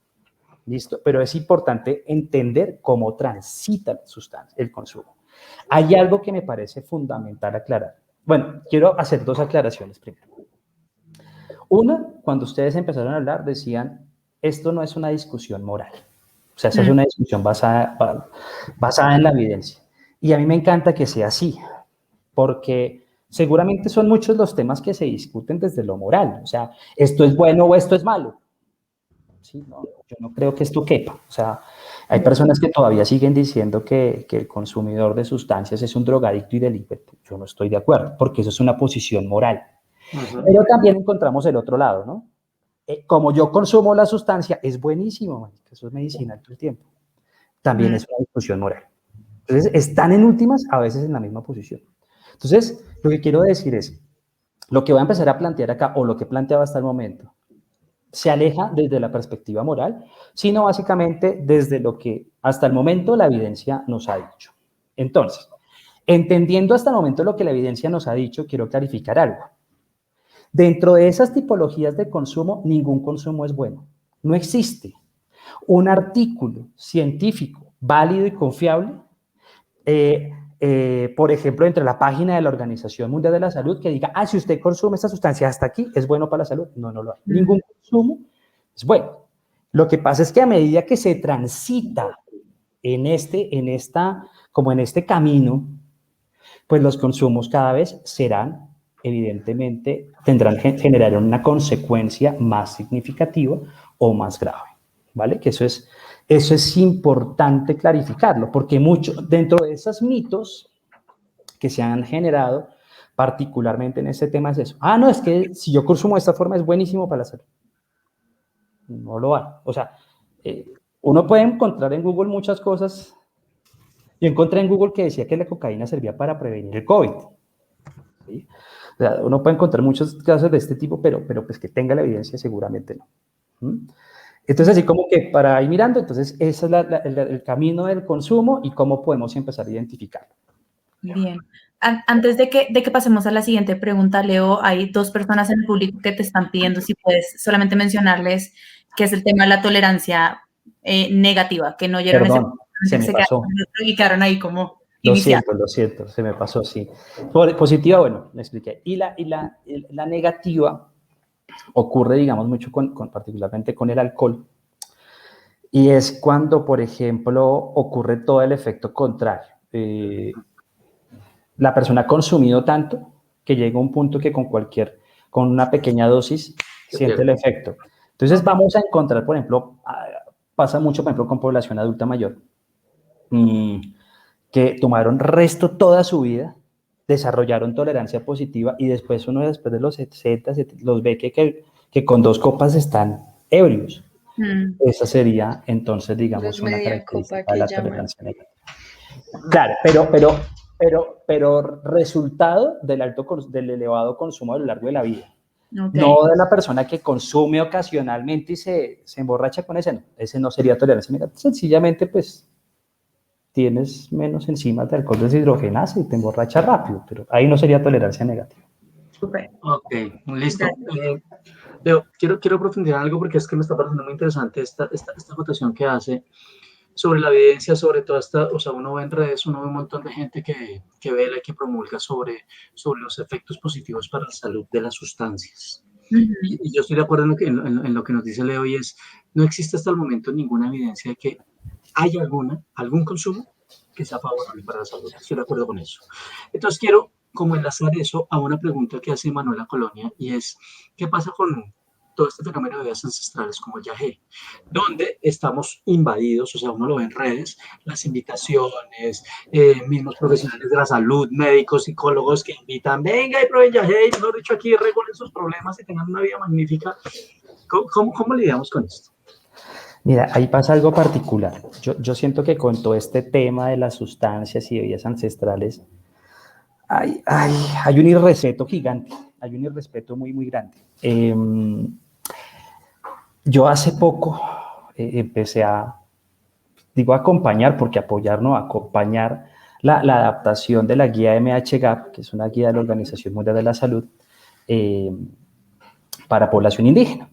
¿Listo? Pero es importante entender cómo transita la sustancia, el consumo. Hay algo que me parece fundamental aclarar. Bueno, quiero hacer 2 aclaraciones primero. Una, cuando ustedes empezaron a hablar, decían, esto no es una discusión moral. O sea, esa es una discusión basada en la evidencia. Y a mí me encanta que sea así, porque seguramente son muchos los temas que se discuten desde lo moral. O sea, esto es bueno o esto es malo. Sí, no, yo no creo que esto quepa. O sea, hay personas que todavía siguen diciendo que el consumidor de sustancias es un drogadicto y delincuente. Yo no estoy de acuerdo, porque eso es una posición moral. Pero también encontramos el otro lado, ¿no? Como yo consumo la sustancia, es buenísimo, man, eso es medicinal todo el tiempo. También es una discusión moral. Entonces, están en últimas, a veces en la misma posición. Entonces, lo que quiero decir es, lo que voy a empezar a plantear acá, o lo que he planteado hasta el momento, se aleja desde la perspectiva moral, sino básicamente desde lo que hasta el momento la evidencia nos ha dicho. Entonces, entendiendo hasta el momento lo que la evidencia nos ha dicho, quiero clarificar algo. Dentro de esas tipologías de consumo, ningún consumo es bueno. No existe un artículo científico válido y confiable, por ejemplo, entre la página de la Organización Mundial de la Salud que diga, si usted consume esta sustancia hasta aquí, es bueno para la salud. No, no lo hay. Ningún consumo es bueno. Lo que pasa es que a medida que se transita en este camino, pues los consumos cada vez serán, evidentemente, generarán una consecuencia más significativa o más grave, ¿vale? Que eso es importante clarificarlo, porque dentro de esos mitos que se han generado, particularmente en este tema, es eso. No, es que si yo consumo de esta forma es buenísimo para la salud. No lo hay. O sea, uno puede encontrar en Google muchas cosas. Yo encontré en Google que decía que la cocaína servía para prevenir el COVID. ¿Sí? O sea, uno puede encontrar muchos casos de este tipo, pero pues que tenga la evidencia seguramente no. Entonces, así como que para ir mirando, entonces ese es el camino del consumo y cómo podemos empezar a identificarlo. Bien. Antes de que pasemos a la siguiente pregunta, Leo, hay 2 personas en el público que te están pidiendo si puedes solamente mencionarles que es el tema de la tolerancia negativa, que no oyeron Perdón, se me pasó. Y quedaron ahí como Lo siento, se me pasó, sí. Positiva, bueno, me expliqué. Y la negativa ocurre, digamos, mucho particularmente con el alcohol. Y es cuando, por ejemplo, ocurre todo el efecto contrario. La persona ha consumido tanto que llega a un punto que con una pequeña dosis siente el efecto. Entonces vamos a encontrar, por ejemplo, pasa mucho, por ejemplo, con población adulta mayor, que tomaron resto toda su vida, desarrollaron tolerancia positiva y después de los 60 los ve que con 2 copas están ebrios. Esa sería entonces, digamos, una característica de la tolerancia negativa. Claro, pero resultado del elevado consumo a lo largo de la vida. Okay. No de la persona que consume ocasionalmente y se emborracha con ese, no. Ese no sería tolerancia negativa. Sencillamente, pues, tienes menos enzimas de alcohol deshidrogenasa y te emborrachas rápido, pero ahí no sería tolerancia negativa. Súper. Ok, listo. Gracias. Leo, quiero profundizar en algo porque es que me está pareciendo muy interesante esta acotación que hace sobre la evidencia, sobre toda esta, o sea, uno ve en redes, uno ve un montón de gente que vela y que promulga sobre los efectos positivos para la salud de las sustancias. Ujú. Y yo estoy de acuerdo en lo que nos dice Leo y es, no existe hasta el momento ninguna evidencia de que haya algún consumo que sea favorable para la salud. Estoy de acuerdo con eso. Entonces quiero como enlazar eso a una pregunta que hace Manuela Colonia y es, ¿qué pasa con todo este fenómeno de vidas ancestrales como el yagé? Donde estamos invadidos, o sea, uno lo ve en redes, las invitaciones, mismos profesionales de la salud, médicos, psicólogos que invitan, venga y prueben yagé, y mejor dicho, aquí regulen sus problemas y tengan una vida magnífica. ¿Cómo lidiamos con esto? Mira, ahí pasa algo particular. Yo siento que con todo este tema de las sustancias y bebidas ancestrales, hay un irrespeto gigante, hay un irrespeto muy, muy grande. Yo hace poco empecé digo acompañar, porque apoyar no, acompañar la adaptación de la guía MHGAP, que es una guía de la Organización Mundial de la Salud, para población indígena.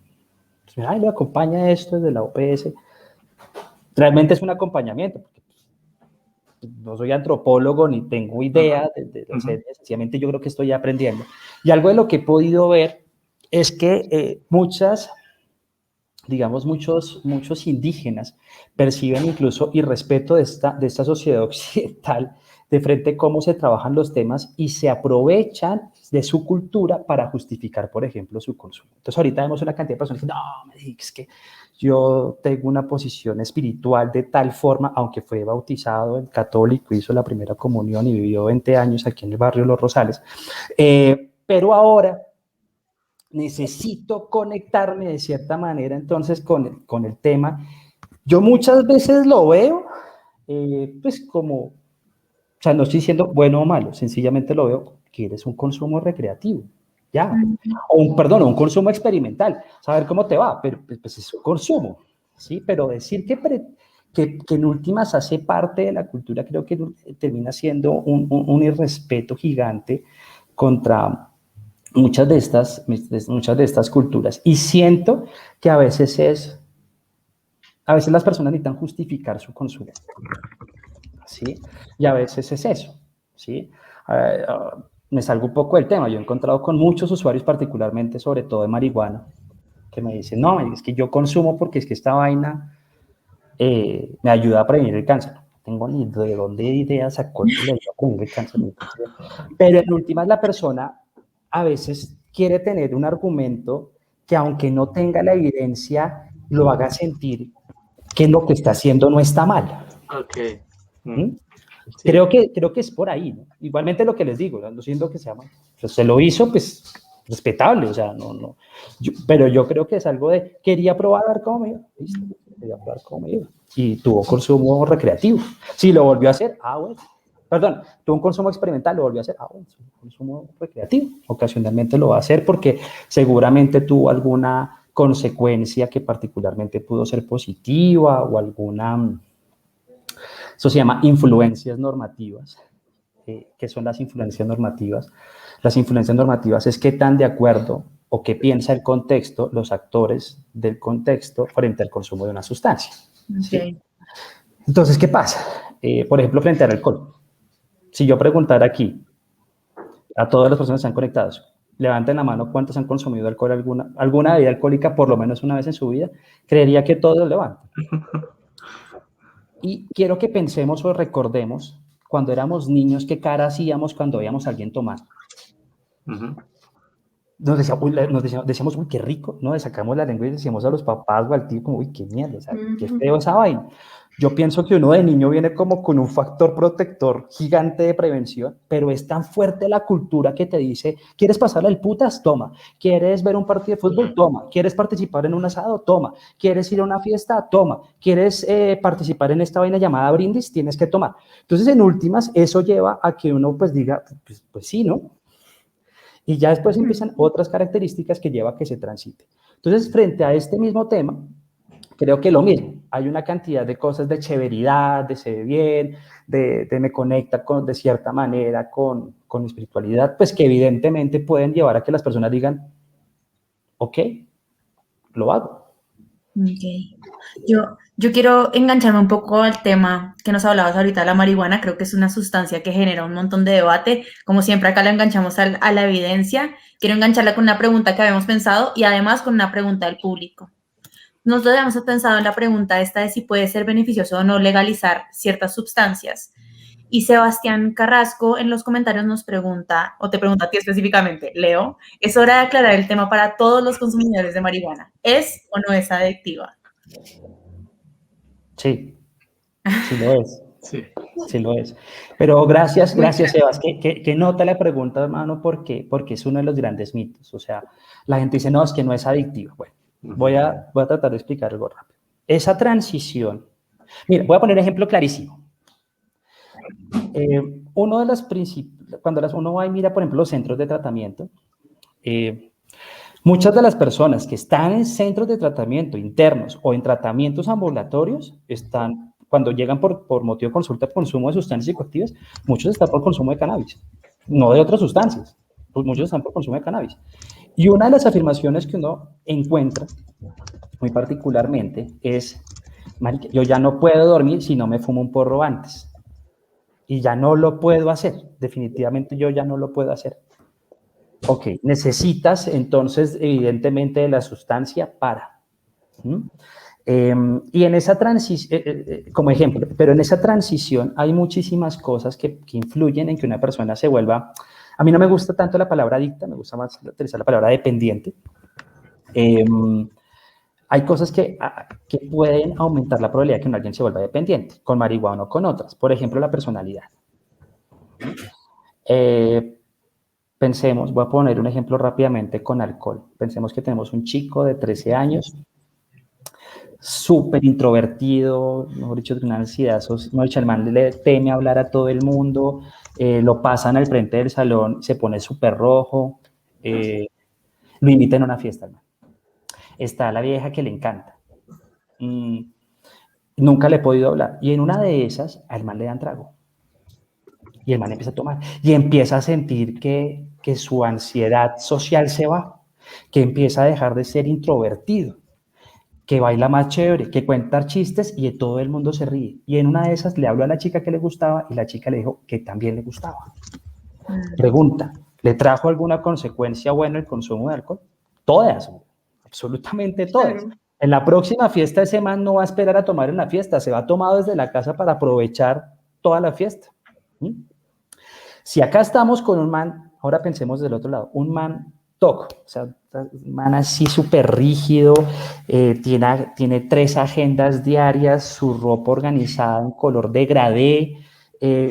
Entonces, le acompaña esto desde la OPS. Realmente es un acompañamiento, porque no soy antropólogo ni tengo idea de las etnias, sencillamente yo creo que estoy aprendiendo. Y algo de lo que he podido ver es que muchos indígenas perciben incluso irrespeto de esta sociedad occidental de frente a cómo se trabajan los temas y se aprovechan de su cultura para justificar, por ejemplo, su consumo. Entonces, ahorita vemos una cantidad de personas que no, me dices que yo tengo una posición espiritual de tal forma, aunque fue bautizado en católico, hizo la primera comunión y vivió 20 años aquí en el barrio Los Rosales, pero ahora necesito conectarme de cierta manera entonces con el tema. Yo muchas veces lo veo pues como, o sea, no estoy diciendo bueno o malo, sencillamente lo veo que eres un consumo recreativo, ya, o un consumo experimental, saber cómo te va, pero pues es un consumo, ¿sí? Pero decir que en últimas hace parte de la cultura, creo que termina siendo un irrespeto gigante contra muchas de estas culturas. Y siento que a veces las personas necesitan justificar su consumo, ¿sí? Y a veces es eso, ¿sí? Me salgo un poco del tema. Yo he encontrado con muchos usuarios, particularmente, sobre todo de marihuana, que me dicen, no, es que yo consumo porque es que esta vaina me ayuda a prevenir el cáncer. No tengo ni de dónde idea sacó que le ayuda a prevenir el cáncer. Pero en últimas la persona a veces quiere tener un argumento que aunque no tenga la evidencia, lo haga sentir que lo que está haciendo no está mal. Ok. Sí. Creo que es por ahí, ¿no? Igualmente lo que les digo, no siento que sea mal. Pues se lo hizo, pues, respetable, o sea, no. Pero yo creo que es algo de, quería probar a ver cómo me iba, listo, quería probar cómo me iba. Y tuvo consumo recreativo. Si lo volvió a hacer, bueno. Perdón, tuvo un consumo experimental, lo volvió a hacer, bueno, es un consumo recreativo. Ocasionalmente lo va a hacer porque seguramente tuvo alguna consecuencia que particularmente pudo ser positiva o alguna... Eso se llama influencias normativas. ¿Qué son las influencias normativas? Las influencias normativas es qué tan de acuerdo o qué piensa el contexto, los actores del contexto frente al consumo de una sustancia. Okay. ¿Sí? Entonces, ¿qué pasa? Por ejemplo, frente al alcohol. Si yo preguntara aquí a todas las personas que están conectadas, levanten la mano cuántos han consumido alcohol, alguna bebida alcohólica por lo menos una vez en su vida, creería que todos lo levantan. Y quiero que pensemos o recordemos cuando éramos niños, qué cara hacíamos cuando veíamos a alguien tomar. Nos decíamos, uy, qué rico, ¿no? Le sacamos la lengua y decíamos a los papás o al tío, como, uy, qué mierda, o sea, qué feo esa vaina. Yo pienso que uno de niño viene como con un factor protector gigante de prevención, pero es tan fuerte la cultura que te dice, ¿quieres pasarle el putas? Toma. ¿Quieres ver un partido de fútbol? Toma. ¿Quieres participar en un asado? Toma. ¿Quieres ir a una fiesta? Toma. ¿Quieres participar en esta vaina llamada brindis? Tienes que tomar. Entonces, en últimas, eso lleva a que uno pues diga, pues sí, ¿no? Y ya después empiezan otras características que lleva a que se transite. Entonces, frente a este mismo tema, creo que lo mismo. Hay una cantidad de cosas de chéveridad, de se ve bien, de me conecta de cierta manera con mi espiritualidad, pues que evidentemente pueden llevar a que las personas digan, ok, lo hago. Ok. Yo quiero engancharme un poco al tema que nos hablabas ahorita, la marihuana. Creo que es una sustancia que genera un montón de debate. Como siempre, acá la enganchamos a la evidencia. Quiero engancharla con una pregunta que habíamos pensado y además con una pregunta del público. Nosotros habíamos pensado en la pregunta esta de si puede ser beneficioso o no legalizar ciertas sustancias. Y Sebastián Carrasco en los comentarios nos pregunta, o te pregunta a ti específicamente, Leo, es hora de aclarar el tema para todos los consumidores de marihuana. ¿Es o no es adictiva? Sí, sí lo es. Sí. Sí lo es. Pero gracias, Muy gracias, claro. Sebas, que nota la pregunta, hermano, porque es uno de los grandes mitos. O sea, la gente dice, no, es que no es adictivo. Bueno, voy a tratar de explicar algo rápido. Esa transición, mira, voy a poner un ejemplo clarísimo. Uno de los principios, cuando uno va y mira, por ejemplo, los centros de tratamiento, muchas de las personas que están en centros de tratamiento internos o en tratamientos ambulatorios están, cuando llegan por motivo de consulta por consumo de sustancias psicoactivas, muchos están por consumo de cannabis, no de otras sustancias, pues muchos están por consumo de cannabis. Y una de las afirmaciones que uno encuentra, muy particularmente, es, marica, yo ya no puedo dormir si no me fumo un porro antes. Y ya no lo puedo hacer, definitivamente yo ya no lo puedo hacer. Ok, necesitas entonces evidentemente de la sustancia para. Y en esa transición, como ejemplo, pero en esa transición hay muchísimas cosas que influyen en que una persona se vuelva, a mí no me gusta tanto la palabra adicta, me gusta más utilizar la palabra dependiente. Hay cosas que pueden aumentar la probabilidad de que alguien se vuelva dependiente, con marihuana o con otras. Por ejemplo, la personalidad. Pensemos, voy a poner un ejemplo rápidamente con alcohol. Pensemos que tenemos un chico de 13 años, súper introvertido, mejor dicho, de una ansiedad, el man le teme hablar a todo el mundo, lo pasan al frente del salón, se pone súper rojo, lo invitan a una fiesta, ¿no? Está la vieja que le encanta, nunca le he podido hablar, y en una de esas al man le dan trago, y el man empieza a tomar, y empieza a sentir que su ansiedad social se va, que empieza a dejar de ser introvertido, que baila más chévere, que cuenta chistes y todo el mundo se ríe. Y en una de esas le habló a la chica que le gustaba y la chica le dijo que también le gustaba. Pregunta, ¿le trajo alguna consecuencia buena el consumo de alcohol? Todas, absolutamente todas. Claro. En la próxima fiesta ese man no va a esperar a tomar en la fiesta, se va tomado desde la casa para aprovechar toda la fiesta. Si acá estamos con un man, ahora pensemos del otro lado, un man TOC, o sea, un man así súper rígido, tiene 3 agendas diarias, su ropa organizada en color degradé,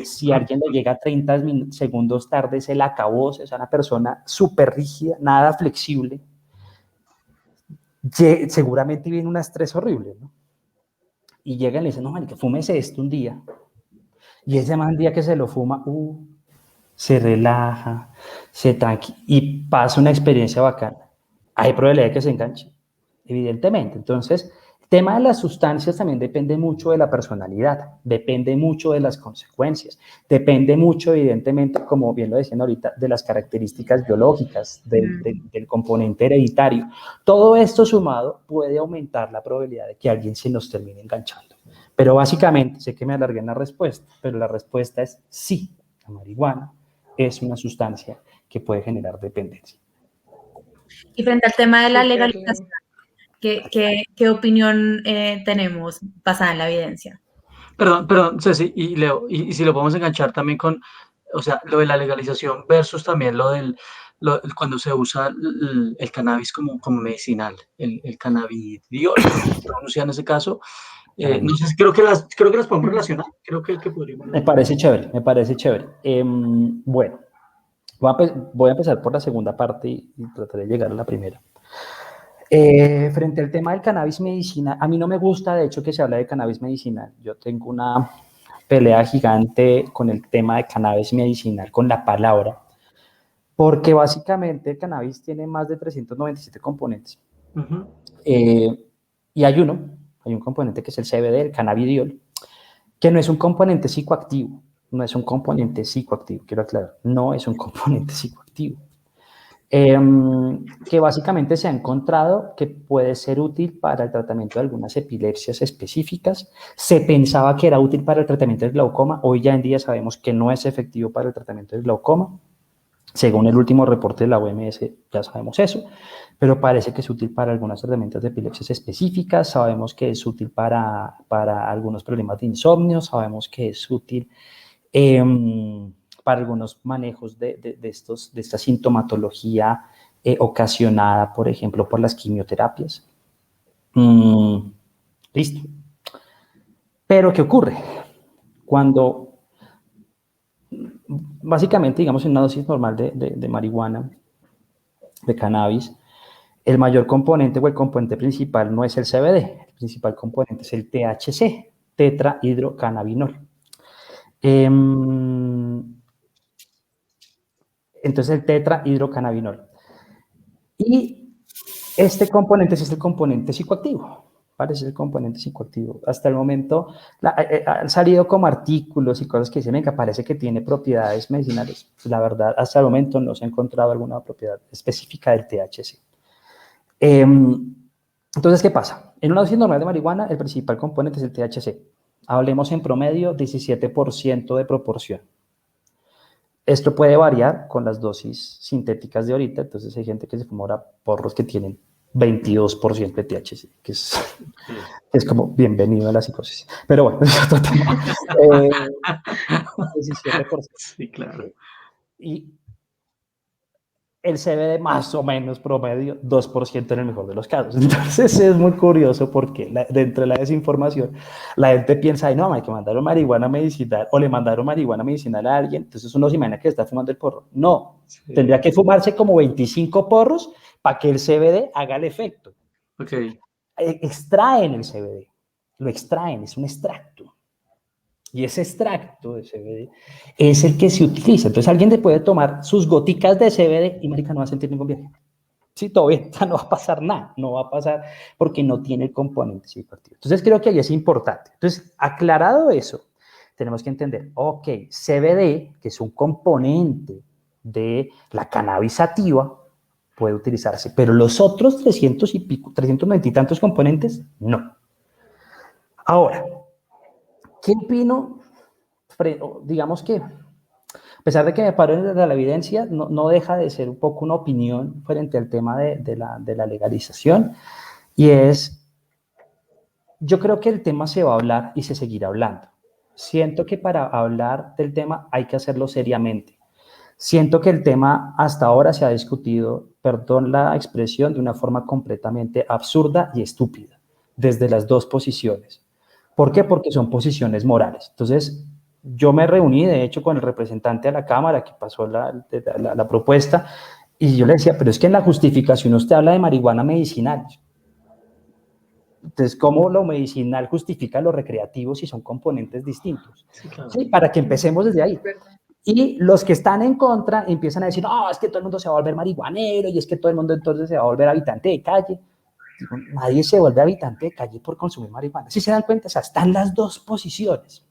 si alguien le llega 30 segundos tarde se la acabó, es una persona súper rígida, nada flexible, seguramente viene un estrés horrible, ¿no? Y llega y le dice, no, marica, fúmese esto un día, y ese man día que se lo fuma, se relaja, se tranquila y pasa una experiencia bacana. Hay probabilidad de que se enganche, evidentemente. Entonces, el tema de las sustancias también depende mucho de la personalidad, depende mucho de las consecuencias, depende mucho, evidentemente, como bien lo decían ahorita, de las características biológicas, del componente hereditario. Todo esto sumado puede aumentar la probabilidad de que alguien se nos termine enganchando. Pero básicamente, sé que me alargué en la respuesta, pero la respuesta es sí, la marihuana es una sustancia que puede generar dependencia. Y frente al tema de la Súper legalización, ¿qué opinión tenemos basada en la evidencia? Perdón, Ceci y Leo, y si lo podemos enganchar también con, o sea, lo de la legalización versus también cuando se usa el cannabis como medicinal, el cannabidiol, como se pronuncia en ese caso. No sé, creo que las podemos relacionar, creo que podríamos. Me parece chévere, me parece chévere. Bueno, voy a empezar por la segunda parte y trataré de llegar a la primera. Frente al tema del cannabis medicinal, a mí no me gusta, de hecho, que se habla de cannabis medicinal. Yo tengo una pelea gigante con el tema de cannabis medicinal, con la palabra, porque básicamente el cannabis tiene más de 397 componentes. Y hay hay un componente que es el CBD, el cannabidiol, que no es un componente psicoactivo, quiero aclarar, no es un componente psicoactivo. Que básicamente se ha encontrado que puede ser útil para el tratamiento de algunas epilepsias específicas. Se pensaba que era útil para el tratamiento del glaucoma, hoy ya en día sabemos que no es efectivo para el tratamiento del glaucoma. Según el último reporte de la OMS ya sabemos eso, pero parece que es útil para algunos tratamientos de epilepsias específicas, sabemos que es útil para algunos problemas de insomnio, sabemos que es útil para algunos manejos de esta sintomatología ocasionada, por ejemplo, por las quimioterapias. Listo. Pero, ¿qué ocurre? Cuando, básicamente, digamos, en una dosis normal de marihuana, de cannabis, el mayor componente o el componente principal no es el CBD, el principal componente es el THC, tetrahidrocannabinol. Entonces el tetrahidrocannabinol. Y este componente sí es el componente psicoactivo, ¿vale? Es el componente psicoactivo. Hasta el momento han salido como artículos y cosas que dicen que parece que tiene propiedades medicinales. La verdad, hasta el momento no se ha encontrado alguna propiedad específica del THC. Entonces, ¿qué pasa? En una dosis normal de marihuana, el principal componente es el THC. Hablemos en promedio 17% de proporción. Esto puede variar con las dosis sintéticas de ahorita, entonces hay gente que se fuma ahora porros que tienen 22% de THC, que es como bienvenido a la psicosis. Pero bueno, es otro tema. 17%. Sí, claro. Y el CBD más o menos promedio 2% en el mejor de los casos. Entonces es muy curioso porque dentro de la desinformación la gente piensa, no, hay que mandar marihuana medicinal o le mandaron marihuana medicinal a alguien, entonces uno se imagina que está fumando el porro. No, sí. Tendría que fumarse como 25 porros para que el CBD haga el efecto. Okay. Extraen el CBD, lo extraen, es un extracto. Y ese extracto de CBD es el que se utiliza. Entonces alguien te puede tomar sus goticas de CBD y marica no va a sentir ningún viaje. Sí, todo bien, no va a pasar nada, no va a pasar porque no tiene el componente psicoactivo. Entonces creo que ahí es importante. Entonces, aclarado eso, tenemos que entender, ok, CBD, que es un componente de la cannabis sativa, puede utilizarse, pero los otros 390 y tantos componentes, no. Ahora, ¿qué opino? Digamos que, a pesar de que me paro en la evidencia, no deja de ser un poco una opinión frente al tema de la legalización, y es, yo creo que el tema se va a hablar y se seguirá hablando. Siento que para hablar del tema hay que hacerlo seriamente. Siento que el tema hasta ahora se ha discutido, perdón la expresión, de una forma completamente absurda y estúpida, desde las dos posiciones. ¿Por qué? Porque son posiciones morales. Entonces, yo me reuní, de hecho, con el representante de la Cámara que pasó la propuesta, y yo le decía, pero es que en la justificación usted habla de marihuana medicinal. Entonces, ¿cómo lo medicinal justifica lo recreativo si son componentes distintos? Sí, claro. Sí, para que empecemos desde ahí. Y los que están en contra empiezan a decir, no, es que todo el mundo se va a volver marihuanero y es que todo el mundo entonces se va a volver habitante de calle. Digo, nadie se vuelve habitante de calle por consumir marihuana. Si se dan cuenta, o sea, están las dos posiciones.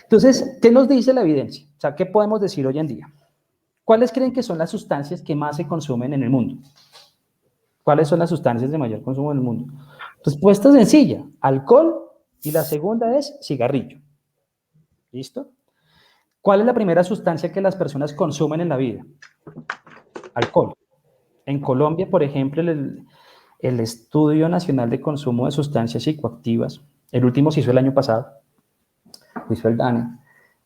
Entonces, ¿qué nos dice la evidencia? O sea, ¿qué podemos decir hoy en día? ¿Cuáles creen que son las sustancias que más se consumen en el mundo? ¿Cuáles son las sustancias de mayor consumo en el mundo? Respuesta sencilla, alcohol, y la segunda es cigarrillo. ¿Listo? ¿Cuál es la primera sustancia que las personas consumen en la vida? Alcohol. En Colombia, por ejemplo, el Estudio Nacional de Consumo de Sustancias Psicoactivas, el último se hizo el año pasado, hizo el DANE,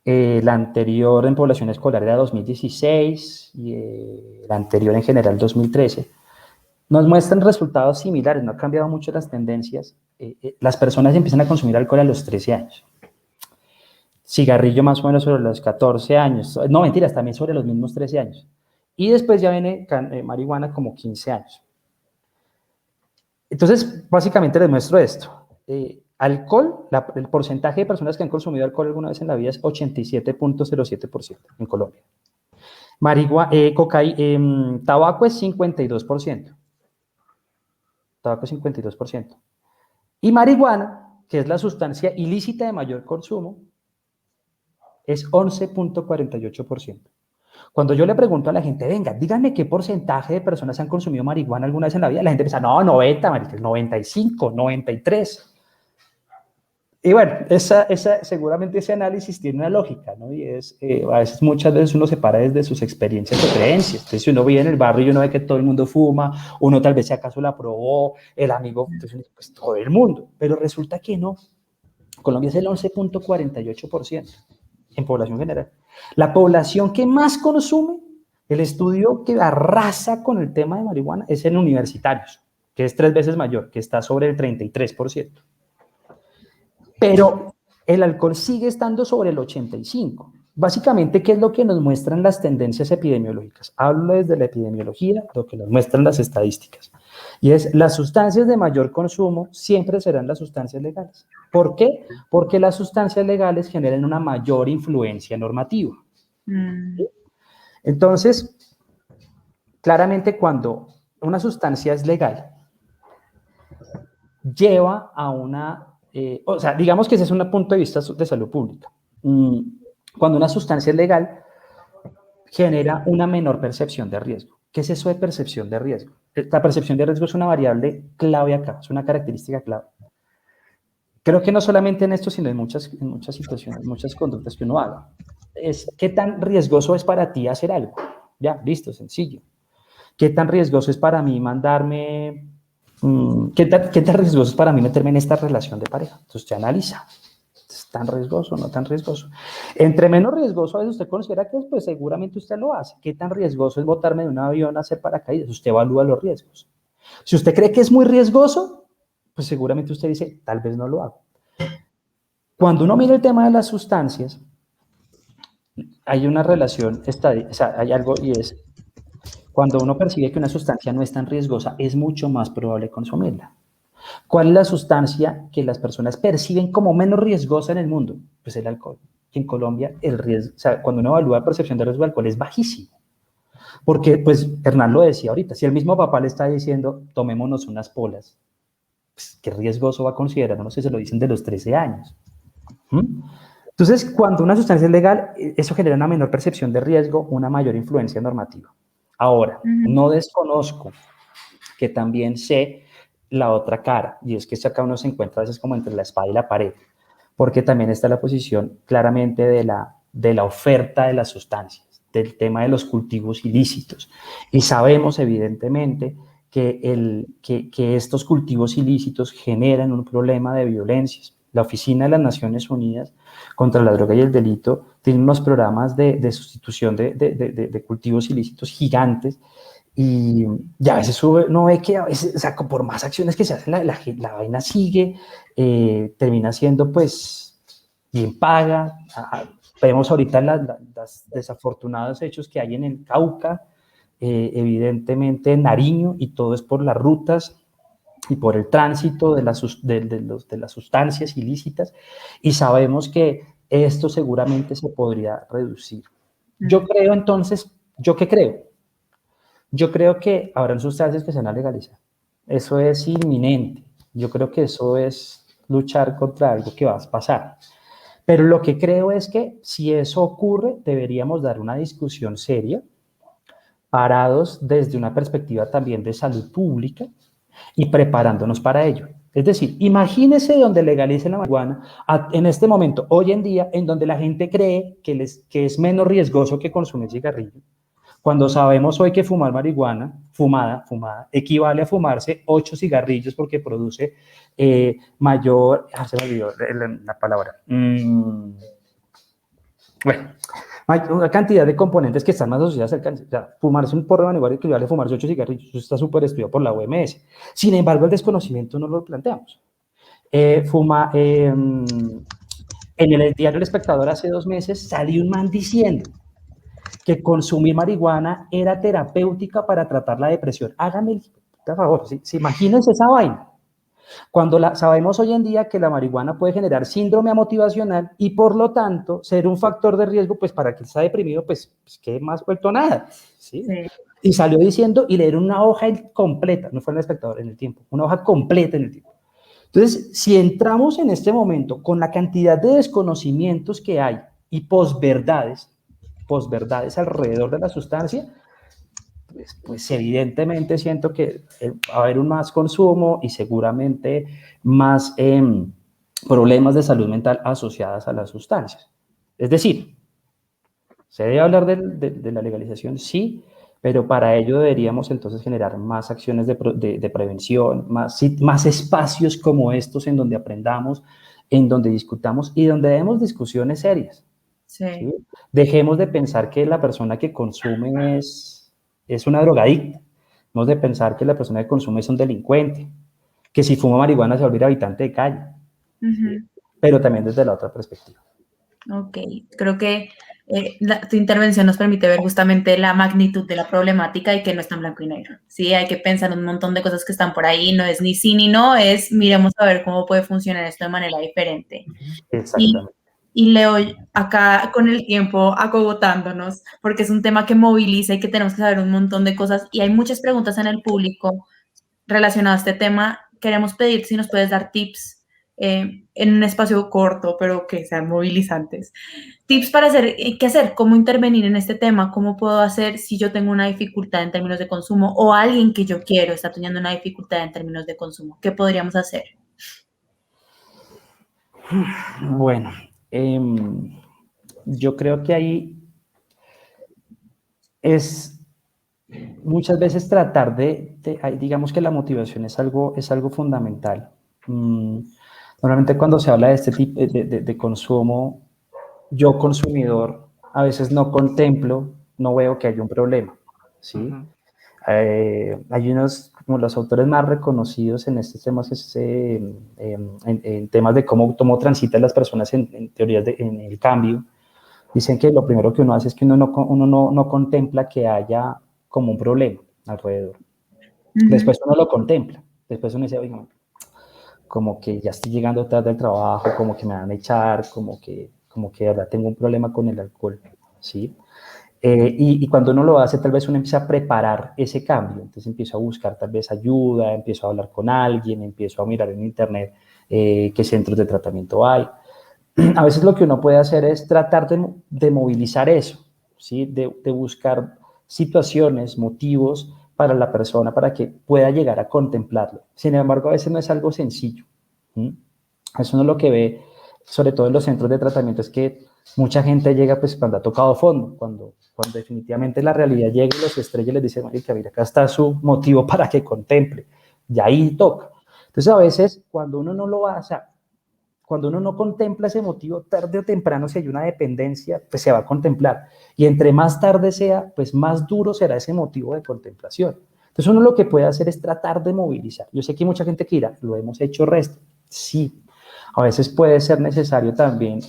el anterior en población escolar era 2016 y el anterior en general 2013, nos muestran resultados similares, no han cambiado mucho las tendencias. Las personas empiezan a consumir alcohol a los 13 años. Cigarrillo más o menos sobre los 14 años. No, mentiras, también sobre los mismos 13 años. Y después ya viene marihuana como 15 años. Entonces, básicamente les muestro esto. Alcohol, el porcentaje de personas que han consumido alcohol alguna vez en la vida es 87.07% en Colombia. Tabaco es 52%. Tabaco es 52%. Y marihuana, que es la sustancia ilícita de mayor consumo, es 11.48%. Cuando yo le pregunto a la gente, venga, díganme qué porcentaje de personas han consumido marihuana alguna vez en la vida, la gente piensa, no, 90, marica, 95, 93. Y bueno, seguramente ese análisis tiene una lógica, ¿no? Y es, a veces, muchas veces uno se para desde sus experiencias o creencias. Entonces, si uno vive en el barrio y uno ve que todo el mundo fuma, uno tal vez si acaso la probó, el amigo, entonces, pues todo el mundo. Pero resulta que no. Colombia es el 11.48% en población general. La población que más consume, el estudio que arrasa con el tema de marihuana es en universitarios, que es 3 veces mayor, que está sobre el 33%. Pero el alcohol sigue estando sobre el 85%. Básicamente, ¿qué es lo que nos muestran las tendencias epidemiológicas? Hablo desde la epidemiología, lo que nos muestran las estadísticas. Y es, las sustancias de mayor consumo siempre serán las sustancias legales. ¿Por qué? Porque las sustancias legales generan una mayor influencia normativa. ¿Sí? Entonces, claramente cuando una sustancia es legal, lleva a una... o sea, digamos que ese es un punto de vista de salud pública. Cuando una sustancia es legal, genera una menor percepción de riesgo. ¿Qué es eso de percepción de riesgo? La percepción de riesgo es una variable clave acá, es una característica clave. Creo que no solamente en esto, sino en muchas situaciones, muchas conductas que uno haga. Es qué tan riesgoso es para ti hacer algo. Ya, listo, sencillo. ¿Qué tan riesgoso es para mí mandarme... ¿Qué tan riesgoso es para mí meterme en esta relación de pareja? Entonces usted analiza. ¿Es tan riesgoso o no tan riesgoso? Entre menos riesgoso a veces usted considera que es, pues seguramente usted lo hace. ¿Qué tan riesgoso es botarme de un avión a hacer paracaídas? Usted evalúa los riesgos. Si usted cree que es muy riesgoso, pues seguramente usted dice, tal vez no lo hago. Cuando uno mira el tema de las sustancias, hay una relación, o sea, hay algo y es, cuando uno percibe que una sustancia no es tan riesgosa, es mucho más probable consumirla. ¿Cuál es la sustancia que las personas perciben como menos riesgosa en el mundo? Pues el alcohol. En Colombia, el riesgo, o sea, cuando uno evalúa la percepción de riesgo del alcohol es bajísimo. Porque, pues, Hernán lo decía ahorita, si el mismo papá le está diciendo, tomémonos unas polas, pues, ¿qué riesgoso va a considerar? No sé, se lo dicen de los 13 años. Entonces, cuando una sustancia es legal, eso genera una menor percepción de riesgo, una mayor influencia normativa. Ahora, no desconozco que también sé la otra cara, y es que acá uno se encuentra a veces como entre la espada y la pared, porque también está la posición claramente de la oferta de las sustancias, del tema de los cultivos ilícitos, y sabemos evidentemente que estos cultivos ilícitos generan un problema de violencias. La Oficina de las Naciones Unidas contra la Droga y el Delito tiene unos programas de sustitución de cultivos ilícitos gigantes, y a veces no ve que a veces, o sea, por más acciones que se hacen, la vaina sigue, termina siendo pues bien paga. Vemos ahorita los desafortunados hechos que hay en el Cauca, evidentemente en Nariño, y todo es por las rutas y por el tránsito de las sustancias ilícitas, y sabemos que esto seguramente se podría reducir. Yo creo entonces, ¿yo qué creo? Yo creo que habrán sustancias que se van a legalizar. Eso es inminente. Yo creo que eso es luchar contra algo que va a pasar. Pero lo que creo es que si eso ocurre, deberíamos dar una discusión seria, parados desde una perspectiva también de salud pública y preparándonos para ello. Es decir, imagínese donde legalicen la marihuana en este momento, hoy en día, en donde la gente cree que es menos riesgoso que consumir cigarrillo, cuando sabemos hoy que fumar marihuana, fumada, equivale a fumarse 8 cigarrillos porque produce mayor, se me olvidó la palabra, bueno, hay una cantidad de componentes que están más asociadas al cáncer. O sea, fumarse un porro de marihuana equivale a fumarse 8 cigarrillos. Eso está súper estudiado por la OMS. Sin embargo, el desconocimiento no lo planteamos. En el diario El Espectador hace 2 meses salió un man diciendo que consumir marihuana era terapéutica para tratar la depresión. Háganme el favor, ¿sí? Imagínense esa vaina. Cuando sabemos hoy en día que la marihuana puede generar síndrome motivacional y por lo tanto ser un factor de riesgo, pues para quien está deprimido, pues que más vuelto nada, ¿sí? Sí. Y salió diciendo, y leer una hoja completa, no fue en El Espectador, en El Tiempo, una hoja completa en El Tiempo. Entonces, si entramos en este momento con la cantidad de desconocimientos que hay y posverdades alrededor de la sustancia, pues evidentemente siento que va a haber un más consumo y seguramente más problemas de salud mental asociadas a las sustancias. Es decir, ¿se debe hablar de la legalización? Sí, pero para ello deberíamos entonces generar más acciones de prevención, más espacios como estos en donde aprendamos, en donde discutamos y donde demos discusiones serias. Sí. ¿Sí? Dejemos de pensar que la persona que consume es una drogadicta. Dejemos de pensar que la persona que consume es un delincuente, que si fuma marihuana se va a volver habitante de calle. ¿Sí? Pero también desde la otra perspectiva. Ok, creo que tu intervención nos permite ver justamente la magnitud de la problemática y que no está en blanco y negro. Sí, hay que pensar un montón de cosas que están por ahí, no es ni sí ni no, es miremos a ver cómo puede funcionar esto de manera diferente. Exactamente. Y Leo, acá con el tiempo acogotándonos, porque es un tema que moviliza y que tenemos que saber un montón de cosas y hay muchas preguntas en el público relacionadas a este tema. Queremos pedir si nos puedes dar tips en un espacio corto, pero que sean movilizantes. Tips para hacer, ¿qué hacer? ¿Cómo intervenir en este tema? ¿Cómo puedo hacer si yo tengo una dificultad en términos de consumo o alguien que yo quiero está teniendo una dificultad en términos de consumo? ¿Qué podríamos hacer? Bueno, yo creo que ahí es muchas veces tratar digamos que la motivación es algo fundamental. Normalmente cuando se habla de este tipo de consumo, yo consumidor a veces no contemplo, no veo que haya un problema, ¿sí? Hay unos, como los autores más reconocidos en estos temas, en temas de cómo transitan las personas en teorías en el cambio, dicen que lo primero que uno hace es que uno no contempla que haya como un problema alrededor. Después uno lo contempla, después uno dice, oiga, como que ya estoy llegando tarde al trabajo, como que me van a echar, como que de verdad tengo un problema con el alcohol, ¿sí? Y cuando uno lo hace, tal vez uno empieza a preparar ese cambio, entonces empiezo a buscar tal vez ayuda, empiezo a hablar con alguien, empiezo a mirar en internet qué centros de tratamiento hay. A veces lo que uno puede hacer es tratar de movilizar eso, ¿sí? De buscar situaciones, motivos para la persona para que pueda llegar a contemplarlo. Sin embargo, a veces no es algo sencillo. Eso uno lo que ve, sobre todo en los centros de tratamiento, es que mucha gente llega pues cuando ha tocado fondo, cuando definitivamente la realidad llega y los estrella les dice, marica, mira, acá está su motivo para que contemple, y ahí toca. Entonces a veces cuando uno no lo hace, cuando uno no contempla ese motivo, tarde o temprano, si hay una dependencia, pues se va a contemplar. Y entre más tarde sea, pues más duro será ese motivo de contemplación. Entonces uno lo que puede hacer es tratar de movilizar. Yo sé que hay mucha gente que dirá, lo hemos hecho resto. Sí, a veces puede ser necesario también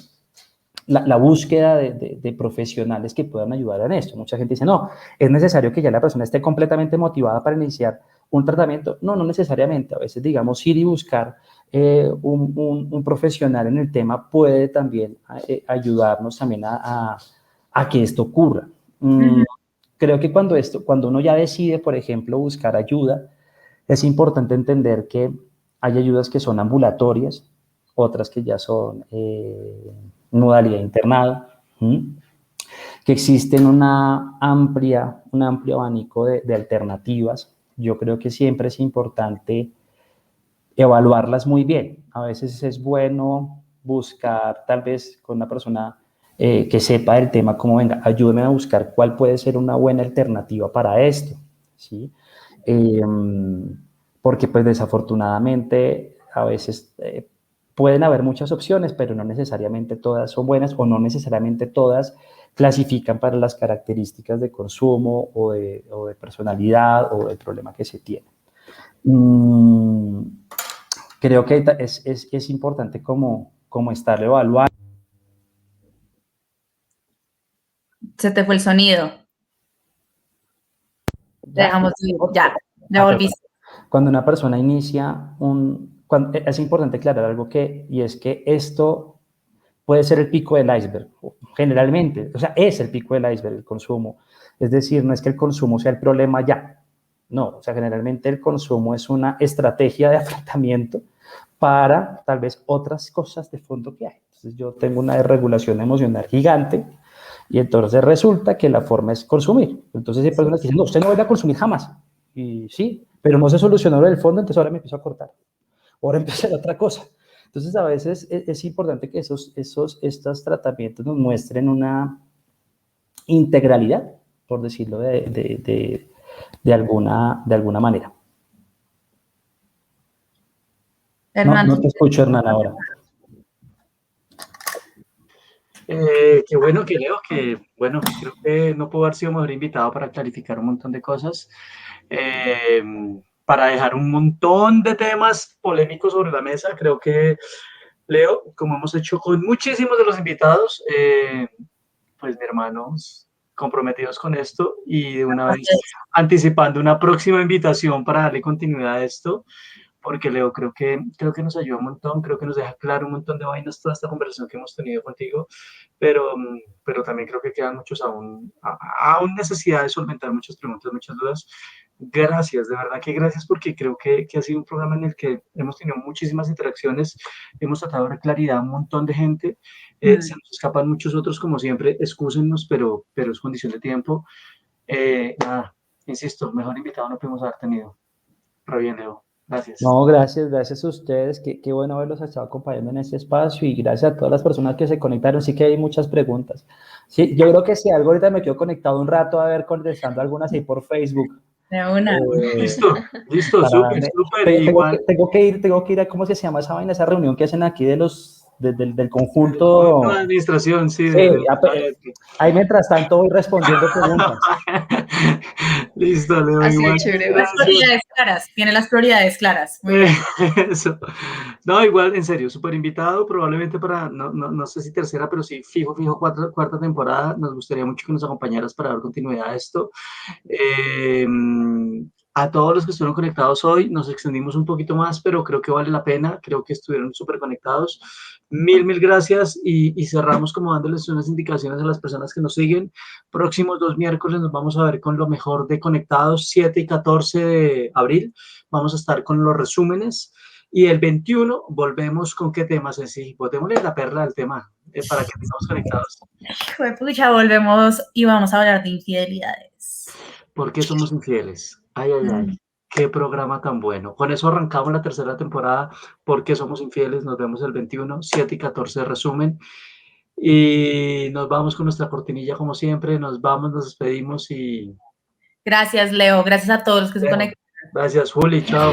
la búsqueda de profesionales que puedan ayudar en esto. Mucha gente dice, no, es necesario que ya la persona esté completamente motivada para iniciar un tratamiento. No necesariamente. A veces, digamos, ir y buscar un profesional en el tema puede también ayudarnos también a que esto ocurra. Creo que cuando uno ya decide, por ejemplo, buscar ayuda, es importante entender que hay ayudas que son ambulatorias, otras que ya son modalidad internado, que existen un amplio abanico de alternativas. Yo creo que siempre es importante evaluarlas muy bien. A veces es bueno buscar tal vez con una persona que sepa del tema, como venga, ayúdeme a buscar cuál puede ser una buena alternativa para esto, ¿sí? Porque pues desafortunadamente a veces pueden haber muchas opciones, pero no necesariamente todas son buenas o no necesariamente todas clasifican para las características de consumo o de personalidad o del problema que se tiene. Creo que es importante como estar evaluando. Se te fue el sonido. Dejamos ya volviste. Cuando una persona inicia es importante aclarar algo y es que esto puede ser el pico del iceberg, generalmente, o sea, es el pico del iceberg el consumo. Es decir, no es que el consumo sea el problema ya, no, o sea, generalmente el consumo es una estrategia de afrontamiento para tal vez otras cosas de fondo que hay. Entonces yo tengo una desregulación emocional gigante y entonces resulta que la forma es consumir. Entonces hay personas que dicen, no, usted no vuelve a consumir jamás. Y sí, pero no se solucionó el fondo, entonces ahora me empiezo a cortar. Ahora empiezo a hacer otra cosa. Entonces a veces es importante que estos tratamientos nos muestren una integralidad, por decirlo de alguna manera. Hernán, No te escucho, Hernán, ahora. Qué bueno que Leo, bueno, creo que no puedo haber sido mejor invitado para clarificar un montón de cosas, para dejar un montón de temas polémicos sobre la mesa. Creo que Leo, como hemos hecho con muchísimos de los invitados, pues mi hermanos comprometidos con esto y de una vez anticipando una próxima invitación para darle continuidad a esto, porque Leo, creo que nos ayuda un montón, creo que nos deja claro un montón de vainas toda esta conversación que hemos tenido contigo, pero también creo que quedan muchos aún necesidad de solventar muchas preguntas, muchas dudas. Gracias, de verdad que gracias, porque creo que ha sido un programa en el que hemos tenido muchísimas interacciones, hemos tratado de dar claridad a un montón de gente, se nos escapan muchos otros como siempre, excúsennos, pero es condición de tiempo. Nada, insisto, mejor invitado no pudimos haber tenido. Re bien, Leo. Gracias. No, gracias a ustedes, qué bueno haberlos estado acompañando en este espacio y gracias a todas las personas que se conectaron. Sí que hay muchas preguntas. Sí, yo creo que si algo ahorita me quedo conectado un rato a ver contestando algunas ahí por Facebook. De una. Listo, súper. Tengo que ir a, ¿cómo se llama esa vaina? Esa reunión que hacen aquí del El conjunto. conjunto de administración, sí. Ahí mientras tanto voy respondiendo preguntas. Listo, Leo. Así igual, de chévere. Las prioridades claras, tiene las prioridades claras. Muy bien. Eso. No, igual, en serio, súper invitado, probablemente para, no sé si tercera, pero sí, fijo, cuarta temporada. Nos gustaría mucho que nos acompañaras para dar continuidad a esto. A todos los que estuvieron conectados hoy, nos extendimos un poquito más, pero creo que vale la pena, creo que estuvieron súper conectados. Mil gracias y cerramos como dándoles unas indicaciones a las personas que nos siguen. Próximos 2 miércoles nos vamos a ver con lo mejor de Conectados, 7 y 14 de abril. Vamos a estar con los resúmenes. Y el 21 volvemos con qué temas, sí, botémosle la perla al tema para que estemos conectados. Pucha, volvemos y vamos a hablar de infidelidades. ¿Por qué somos infieles? Ay. Qué programa tan bueno. Con eso arrancamos la tercera temporada. ¿Por qué somos infieles? Nos vemos el 21, 7 y 14 de resumen. Y nos vamos con nuestra cortinilla como siempre. Nos vamos, nos despedimos y... Gracias, Leo. Gracias a todos los que se conectaron. Gracias, Juli. Chao.